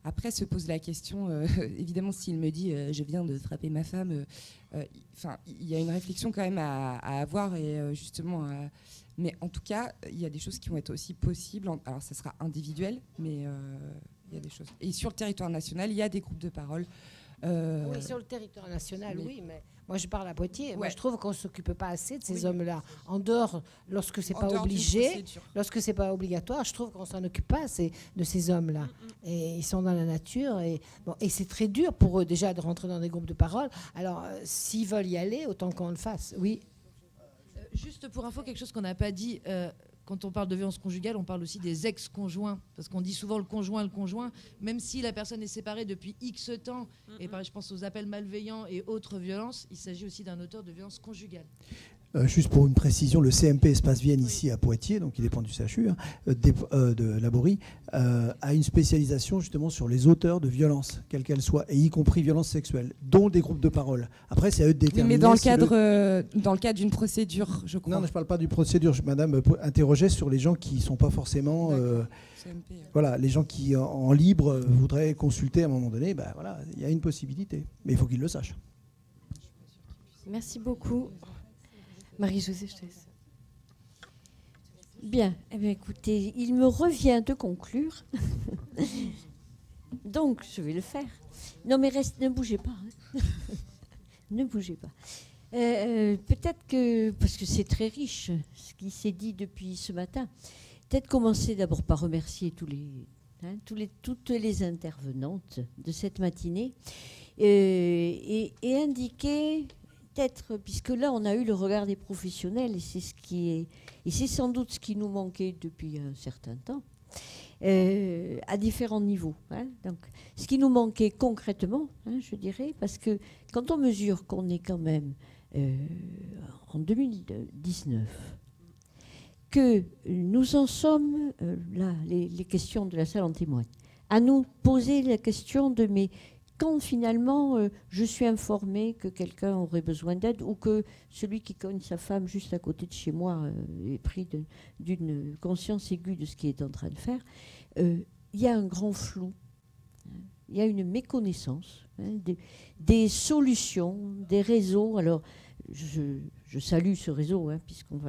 Speaker 10: Après se pose la question, évidemment, s'il me dit je viens de frapper ma femme, il y a une réflexion quand même à avoir et justement, mais en tout cas, il y a des choses qui vont être aussi possibles. Alors, ça sera individuel, mais il y a des choses. Et sur le territoire national, il y a des groupes de parole.
Speaker 12: Oui, sur le territoire national, oui, mais moi je parle à Poitiers. Ouais. Moi je trouve qu'on ne s'occupe pas assez de ces hommes-là. En dehors, lorsque c'est pas obligé, lorsque c'est pas obligatoire, je trouve qu'on s'en occupe pas assez de ces hommes-là. Et ils sont dans la nature et c'est très dur pour eux déjà de rentrer dans des groupes de parole. Alors s'ils veulent y aller, autant qu'on le fasse. Oui.
Speaker 4: Juste pour info, quelque chose qu'on n'a pas dit. Quand on parle de violence conjugale, on parle aussi des ex-conjoints. Parce qu'on dit souvent le conjoint, même si la personne est séparée depuis X temps, et je pense aux appels malveillants et autres violences, il s'agit aussi d'un auteur de violence conjugale.
Speaker 5: Juste pour une précision, le CMP Espace Vienne ici à Poitiers, donc il dépend du CHU, de Laborie, a une spécialisation justement sur les auteurs de violences, quelles qu'elles soient, et y compris violences sexuelles, dont des groupes de parole. Après, c'est à eux de déterminer.
Speaker 10: Oui, mais dans le cadre d'une procédure, je crois.
Speaker 5: Non, je ne parle pas d'une procédure. Madame interrogeait sur les gens qui ne sont pas forcément... voilà, les gens qui en libre voudraient consulter à un moment donné, voilà, il y a une possibilité, mais il faut qu'ils le sachent.
Speaker 1: Merci beaucoup. Marie-Josée, je te laisse.
Speaker 13: Bien, eh bien, écoutez, il me revient de conclure. Donc, je vais le faire. Non, mais ne bougez pas. Hein. Ne bougez pas. Peut-être que, parce que c'est très riche, ce qui s'est dit depuis ce matin, peut-être commencer d'abord par remercier toutes les intervenantes de cette matinée et indiquer peut-être, puisque là, on a eu le regard des professionnels, et c'est sans doute ce qui nous manquait depuis un certain temps, à différents niveaux. Hein. Donc, ce qui nous manquait concrètement, hein, je dirais, parce que quand on mesure qu'on est quand même en 2019, que nous en sommes, là, les questions de la salle en témoignent, à nous poser la question de mais quand finalement je suis informée que quelqu'un aurait besoin d'aide ou que celui qui cogne sa femme juste à côté de chez moi est pris d'une conscience aiguë de ce qu'il est en train de faire, il y a un grand flou, hein, il y a une méconnaissance, hein, des solutions, des réseaux. Alors, je salue ce réseau, hein, puisqu'on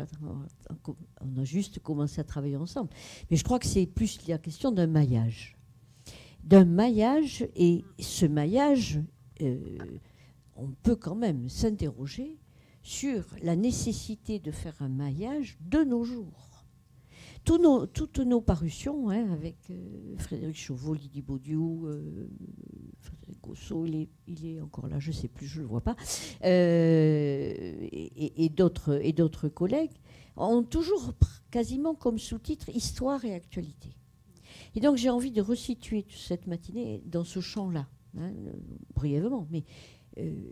Speaker 13: on a juste commencé à travailler ensemble. Mais je crois que c'est plus la question d'un maillage. Et ce maillage, on peut quand même s'interroger sur la nécessité de faire un maillage de nos jours. Toutes nos parutions, hein, avec Frédéric Chauveau, Lydie Baudiou, Frédéric Gossot, il est encore là, je ne sais plus, je ne le vois pas, et d'autres collègues, ont toujours quasiment comme sous-titre « Histoire et actualité ». Et donc j'ai envie de resituer cette matinée dans ce champ-là, hein, brièvement, mais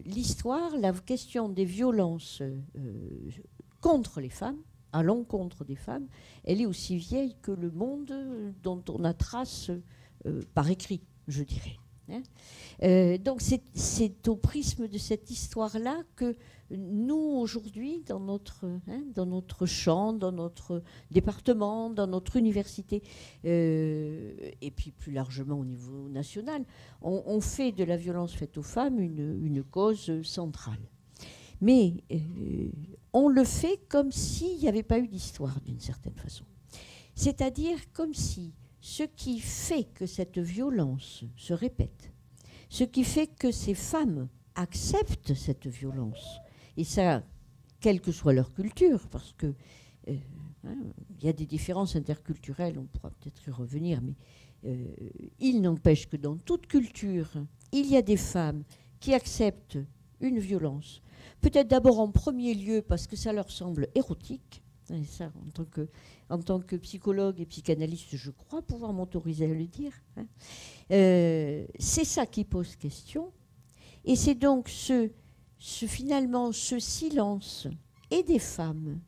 Speaker 13: l'histoire, la question des violences contre les femmes, à l'encontre des femmes, elle est aussi vieille que le monde dont on a trace par écrit, je dirais. Hein. Donc c'est au prisme de cette histoire-là que nous, aujourd'hui, dans notre champ, dans notre département, dans notre université, et puis plus largement au niveau national, on fait de la violence faite aux femmes une cause centrale. Mais on le fait comme s'il n'y avait pas eu d'histoire, d'une certaine façon. C'est-à-dire comme si ce qui fait que cette violence se répète, ce qui fait que ces femmes acceptent cette violence, et ça, quelle que soit leur culture, parce que y a des différences interculturelles, on pourra peut-être y revenir, mais il n'empêche que dans toute culture, il y a des femmes qui acceptent une violence, peut-être d'abord en premier lieu parce que ça leur semble érotique, et ça, en tant que psychologue et psychanalyste, je crois pouvoir m'autoriser à le dire, hein. C'est ça qui pose question, et c'est donc finalement ce silence et des femmes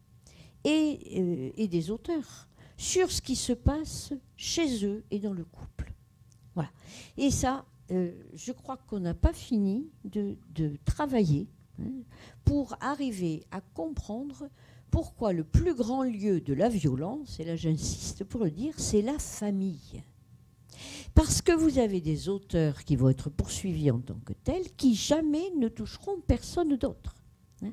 Speaker 13: et des auteurs sur ce qui se passe chez eux et dans le couple. Voilà. Et ça, je crois qu'on n'a pas fini de travailler, hein, pour arriver à comprendre pourquoi le plus grand lieu de la violence, et là j'insiste pour le dire, c'est la famille. Parce que vous avez des auteurs qui vont être poursuivis en tant que tels, qui jamais ne toucheront personne d'autre, hein,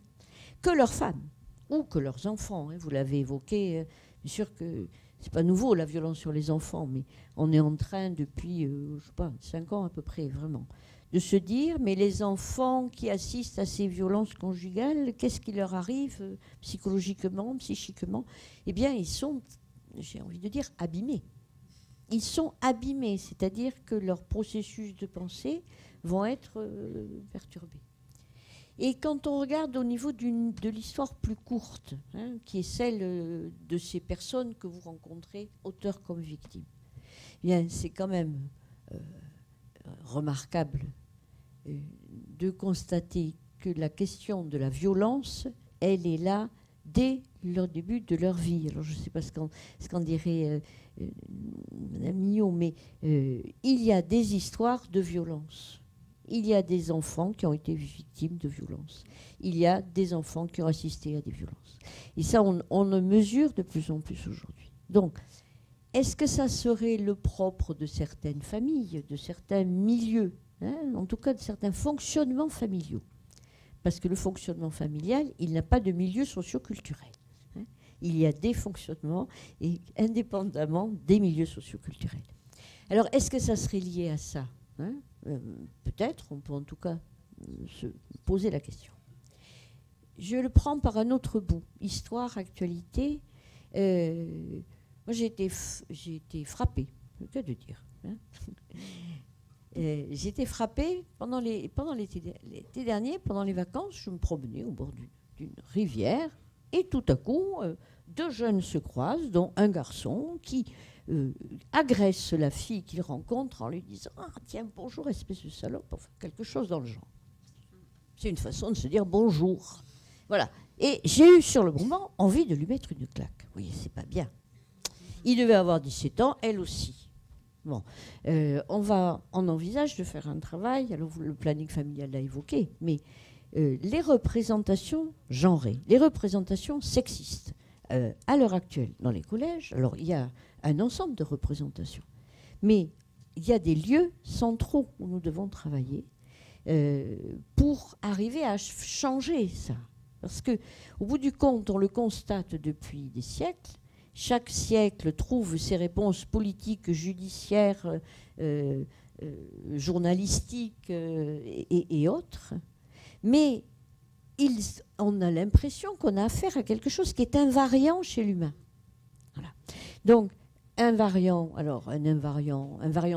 Speaker 13: que leurs femmes ou que leurs enfants. Hein. Vous l'avez évoqué, bien sûr que c'est pas nouveau la violence sur les enfants, mais on est en train depuis, je sais pas, 5 ans à peu près, vraiment, de se dire, mais les enfants qui assistent à ces violences conjugales, qu'est-ce qui leur arrive psychologiquement, psychiquement? Eh bien, ils sont, j'ai envie de dire, abîmés. Ils sont abîmés, c'est-à-dire que leurs processus de pensée vont être perturbés. Et quand on regarde au niveau de l'histoire plus courte, hein, qui est celle de ces personnes que vous rencontrez, auteurs comme victimes, eh bien, c'est quand même remarquable de constater que la question de la violence, elle est là dès le début de leur vie. Alors je ne sais pas ce qu'en dirait Madame Mignot, mais il y a des histoires de violence. Il y a des enfants qui ont été victimes de violences. Il y a des enfants qui ont assisté à des violences. Et ça, on le mesure de plus en plus aujourd'hui. Donc, est-ce que ça serait le propre de certaines familles, de certains milieux, hein, en tout cas de certains fonctionnements familiaux? Parce que le fonctionnement familial, il n'a pas de milieu socio-culturel. Hein. Il y a des fonctionnements, et indépendamment des milieux socio-culturels. Alors, est-ce que ça serait lié à ça, hein? Peut-être, on peut en tout cas se poser la question. Je le prends par un autre bout. Histoire, actualité. Moi, j'ai été frappée, le cas de dire, hein, j'étais frappée pendant l'été dernier, pendant les vacances, je me promenais au bord d'une rivière et tout à coup, 2 jeunes se croisent, dont un garçon qui agresse la fille qu'il rencontre en lui disant « Ah tiens, bonjour, espèce de salope », enfin, quelque chose dans le genre. C'est une façon de se dire bonjour. Voilà. Et j'ai eu sur le moment envie de lui mettre une claque. Vous voyez, c'est pas bien. Il devait avoir 17 ans, elle aussi. Bon, on envisage de faire un travail, alors le planning familial l'a évoqué, mais les représentations genrées, les représentations sexistes, à l'heure actuelle dans les collèges, alors il y a un ensemble de représentations, mais il y a des lieux centraux où nous devons travailler pour arriver à changer ça. Parce qu'au bout du compte, on le constate depuis des siècles. Chaque siècle trouve ses réponses politiques, judiciaires, journalistiques et autres. Mais on a l'impression qu'on a affaire à quelque chose qui est invariant chez l'humain. Voilà. Donc, un variant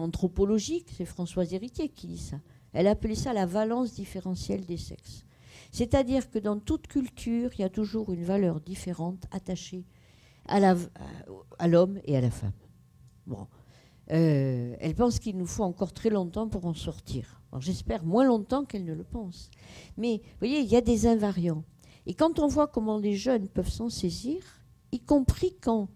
Speaker 13: anthropologique, c'est Françoise Héritier qui dit ça. Elle appelait ça la valence différentielle des sexes. C'est-à-dire que dans toute culture, il y a toujours une valeur différente attachée à l'homme et à la femme. Bon. Elle pense qu'il nous faut encore très longtemps pour en sortir. Alors j'espère moins longtemps qu'elle ne le pense. Mais vous voyez, il y a des invariants. Et quand on voit comment les jeunes peuvent s'en saisir, y compris quand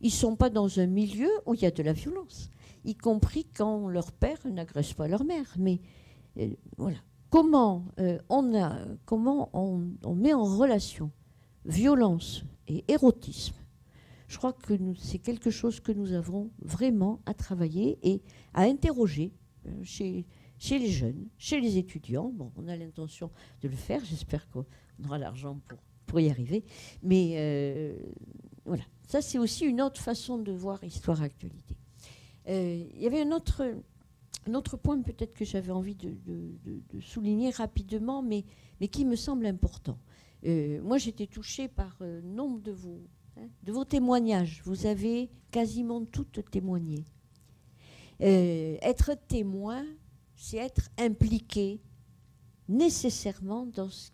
Speaker 13: ils ne sont pas dans un milieu où il y a de la violence, y compris quand leur père n'agresse pas leur mère. Mais voilà. Comment on met en relation violence et érotisme? Je crois que c'est quelque chose que nous avons vraiment à travailler et à interroger chez les jeunes, chez les étudiants. Bon, on a l'intention de le faire, j'espère qu'on aura l'argent pour y arriver. Mais voilà, ça c'est aussi une autre façon de voir Histoire Actualité. Il y avait un autre point peut-être que j'avais envie de souligner rapidement, mais qui me semble important. Moi j'étais touchée par nombre de vos témoignages. Vous avez quasiment toutes témoigné. Être témoin, c'est être impliqué nécessairement dans ce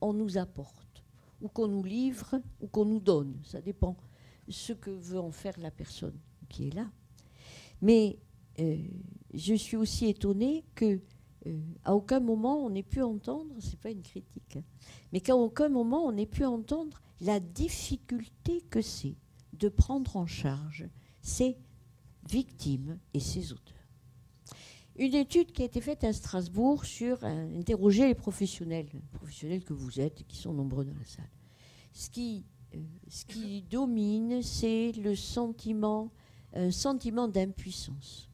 Speaker 13: qu'on nous apporte, ou qu'on nous livre, ou qu'on nous donne. Ça dépend de ce que veut en faire la personne qui est là. Mais je suis aussi étonnée que à aucun moment on ait pu entendre, c'est pas une critique, mais qu'à aucun moment on ait pu entendre la difficulté que c'est de prendre en charge ces victimes et ces auteurs. Une étude qui a été faite à Strasbourg sur interroger les professionnels que vous êtes et qui sont nombreux dans la salle. Ce qui domine, c'est un sentiment d'impuissance,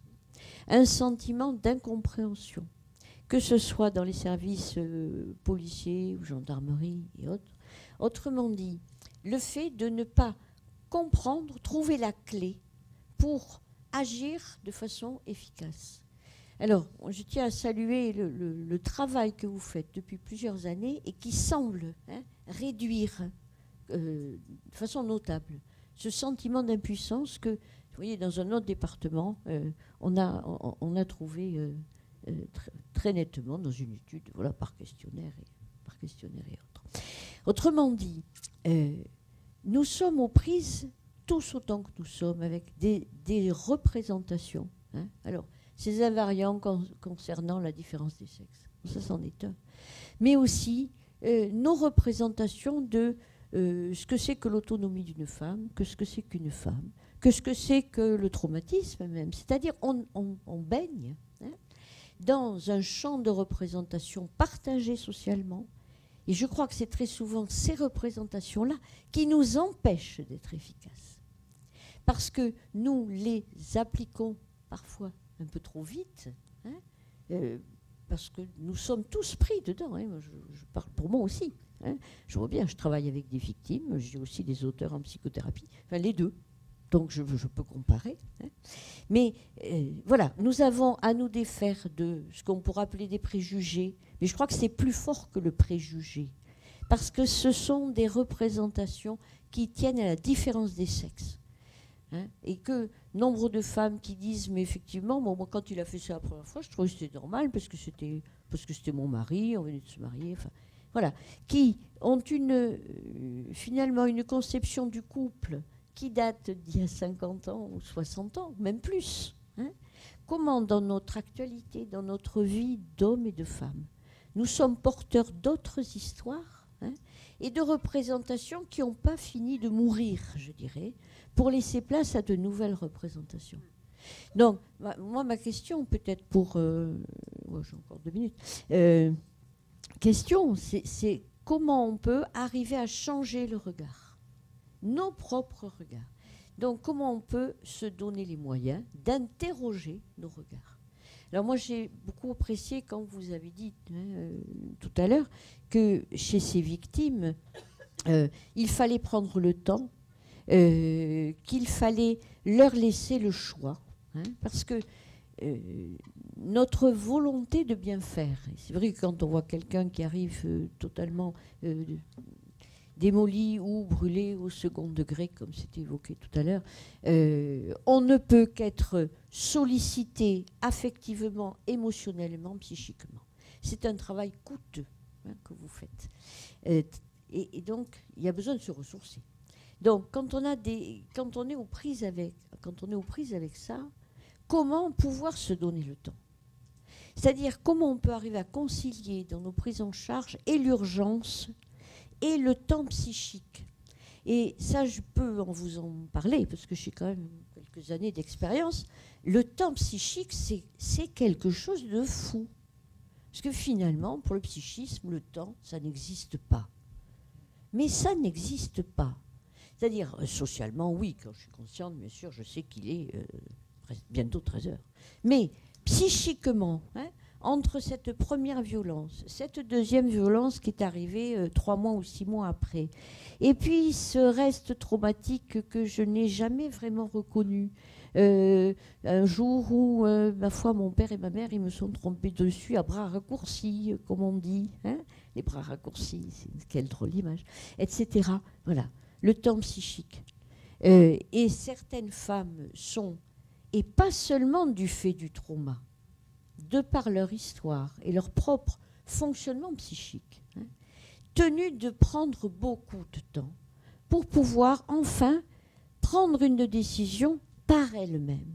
Speaker 13: un sentiment d'incompréhension, que ce soit dans les services policiers ou gendarmerie et autres. Autrement dit, le fait de ne pas comprendre, trouver la clé pour agir de façon efficace. Alors, je tiens à saluer le travail que vous faites depuis plusieurs années et qui semble réduire de façon notable ce sentiment d'impuissance que, vous voyez, dans un autre département, on a trouvé très nettement dans une étude, voilà, par questionnaire et autres. Autrement dit, nous sommes aux prises, tous autant que nous sommes, avec des représentations. Alors, ces invariants concernant la différence des sexes, ça c'en est un. Mais aussi nos représentations de ce que c'est que l'autonomie d'une femme, que ce que c'est qu'une femme, que ce que c'est que le traumatisme même. C'est-à-dire on baigne dans un champ de représentation partagé socialement. Et je crois que c'est très souvent ces représentations-là qui nous empêchent d'être efficaces. Parce que nous les appliquons parfois un peu trop vite, parce que nous sommes tous pris dedans. Je parle pour moi aussi. Je vois bien, je travaille avec des victimes, j'ai aussi des auteurs en psychothérapie, enfin les deux. Donc je peux comparer. Mais voilà, nous avons à nous défaire de ce qu'on pourrait appeler des préjugés. Mais je crois que c'est plus fort que le préjugé. Parce que ce sont des représentations qui tiennent à la différence des sexes. Hein, et que nombre de femmes qui disent mais effectivement moi quand il a fait ça la première fois je trouvais que c'était normal parce que c'était mon mari, on venait de se marier, enfin voilà, qui ont finalement une conception du couple qui date d'il y a 50 ans ou 60 ans, même plus. Hein. Comment dans notre actualité, dans notre vie d'hommes et de femmes, nous sommes porteurs d'autres histoires, hein, et de représentations qui n'ont pas fini de mourir, je dirais, pour laisser place à de nouvelles représentations. Donc, moi, ma question, peut-être pour... j'ai encore 2 minutes. Question, c'est comment on peut arriver à changer le regard, nos propres regards. Donc, comment on peut se donner les moyens d'interroger nos regards. Alors moi, j'ai beaucoup apprécié quand vous avez dit tout à l'heure que chez ces victimes, il fallait prendre le temps, qu'il fallait leur laisser le choix. Hein, parce que notre volonté de bien faire, c'est vrai que quand on voit quelqu'un qui arrive totalement démoli ou brûlé au second degré, comme c'était évoqué tout à l'heure, on ne peut qu'être sollicité affectivement, émotionnellement, psychiquement. C'est un travail coûteux, hein, que vous faites. Et donc, il y a besoin de se ressourcer. Donc, quand on est aux prises avec ça, comment pouvoir se donner le temps? C'est-à-dire, comment on peut arriver à concilier dans nos prises en charge et l'urgence et le temps psychique. Et ça, je peux vous en parler, parce que j'ai quand même quelques années d'expérience. Le temps psychique, c'est quelque chose de fou. Parce que finalement, pour le psychisme, le temps, ça n'existe pas. Mais ça n'existe pas. C'est-à-dire, socialement, oui, quand je suis consciente, bien sûr, je sais qu'il est bientôt 13 heures. Mais psychiquement, hein, entre cette première violence, cette deuxième violence qui est arrivée 3 mois ou 6 mois après, et puis ce reste traumatique que je n'ai jamais vraiment reconnu, un jour où, ma foi, mon père et ma mère, ils me sont trompés dessus à bras raccourcis, comme on dit, hein, les bras raccourcis, c'est quelle drôle d'image, etc. Voilà, le temps psychique. Et certaines femmes sont, et pas seulement du fait du trauma, de par leur histoire et leur propre fonctionnement psychique, hein, tenues de prendre beaucoup de temps pour pouvoir enfin prendre une décision par elles-mêmes.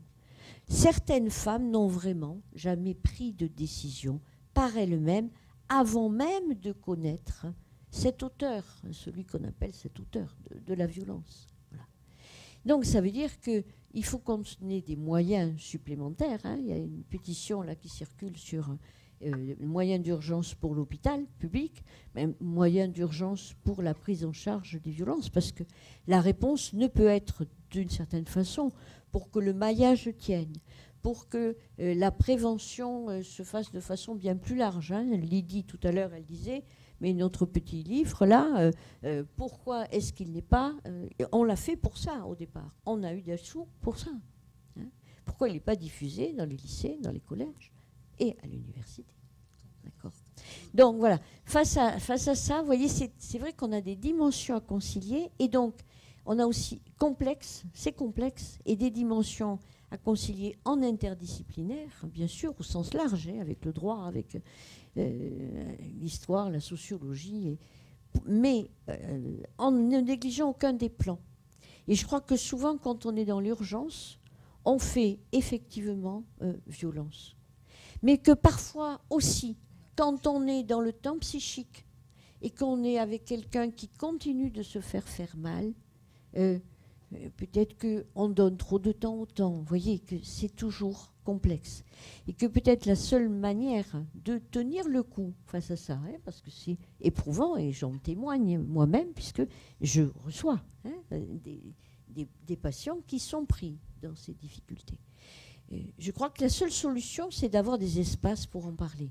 Speaker 13: Certaines femmes n'ont vraiment jamais pris de décision par elles-mêmes avant même de connaître cet auteur, celui qu'on appelle cet auteur de la violence. Voilà. Donc ça veut dire qu'il faut qu'on ait des moyens supplémentaires. Hein. Il y a une pétition là qui circule sur moyens d'urgence pour l'hôpital public, mais moyens d'urgence pour la prise en charge des violences, parce que la réponse ne peut être d'une certaine façon, pour que le maillage tienne, pour que la prévention se fasse de façon bien plus large. Hein. Lydie, tout à l'heure, elle disait, mais notre petit livre, là, pourquoi est-ce qu'il n'est pas... on l'a fait pour ça, au départ. On a eu des sous pour ça. Hein. Pourquoi il n'est pas diffusé dans les lycées, dans les collèges et à l'université? D'accord. Donc, voilà. Face à ça, vous voyez, c'est vrai qu'on a des dimensions à concilier. Et donc, on a aussi c'est complexe, et des dimensions à concilier en interdisciplinaire, bien sûr, au sens large, hein, avec le droit, avec l'histoire, la sociologie, mais en ne négligeant aucun des plans. Et je crois que souvent, quand on est dans l'urgence, on fait effectivement violence. Mais que parfois aussi, quand on est dans le temps psychique et qu'on est avec quelqu'un qui continue de se faire mal, peut-être qu'on donne trop de temps au temps. Vous voyez que c'est toujours complexe. Et que peut-être la seule manière de tenir le coup face à ça, hein, parce que c'est éprouvant, et j'en témoigne moi-même, puisque je reçois des patients qui sont pris dans ces difficultés. Je crois que la seule solution, c'est d'avoir des espaces pour en parler.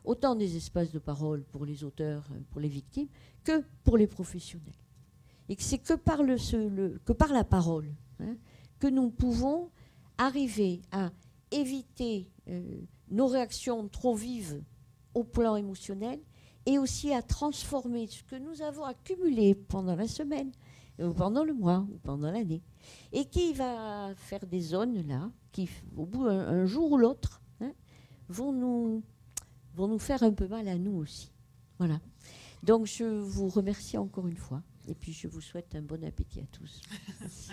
Speaker 13: Autant des espaces de parole pour les auteurs, pour les victimes, que pour les professionnels. Et que c'est que par la parole, hein, que nous pouvons arriver à éviter nos réactions trop vives au plan émotionnel, et aussi à transformer ce que nous avons accumulé pendant la semaine, pendant le mois ou pendant l'année, et qui va faire des zones là, qui, au bout un jour ou l'autre, hein, vont nous faire un peu mal à nous aussi. Voilà. Donc je vous remercie encore une fois, et puis je vous souhaite un bon appétit à tous. Merci.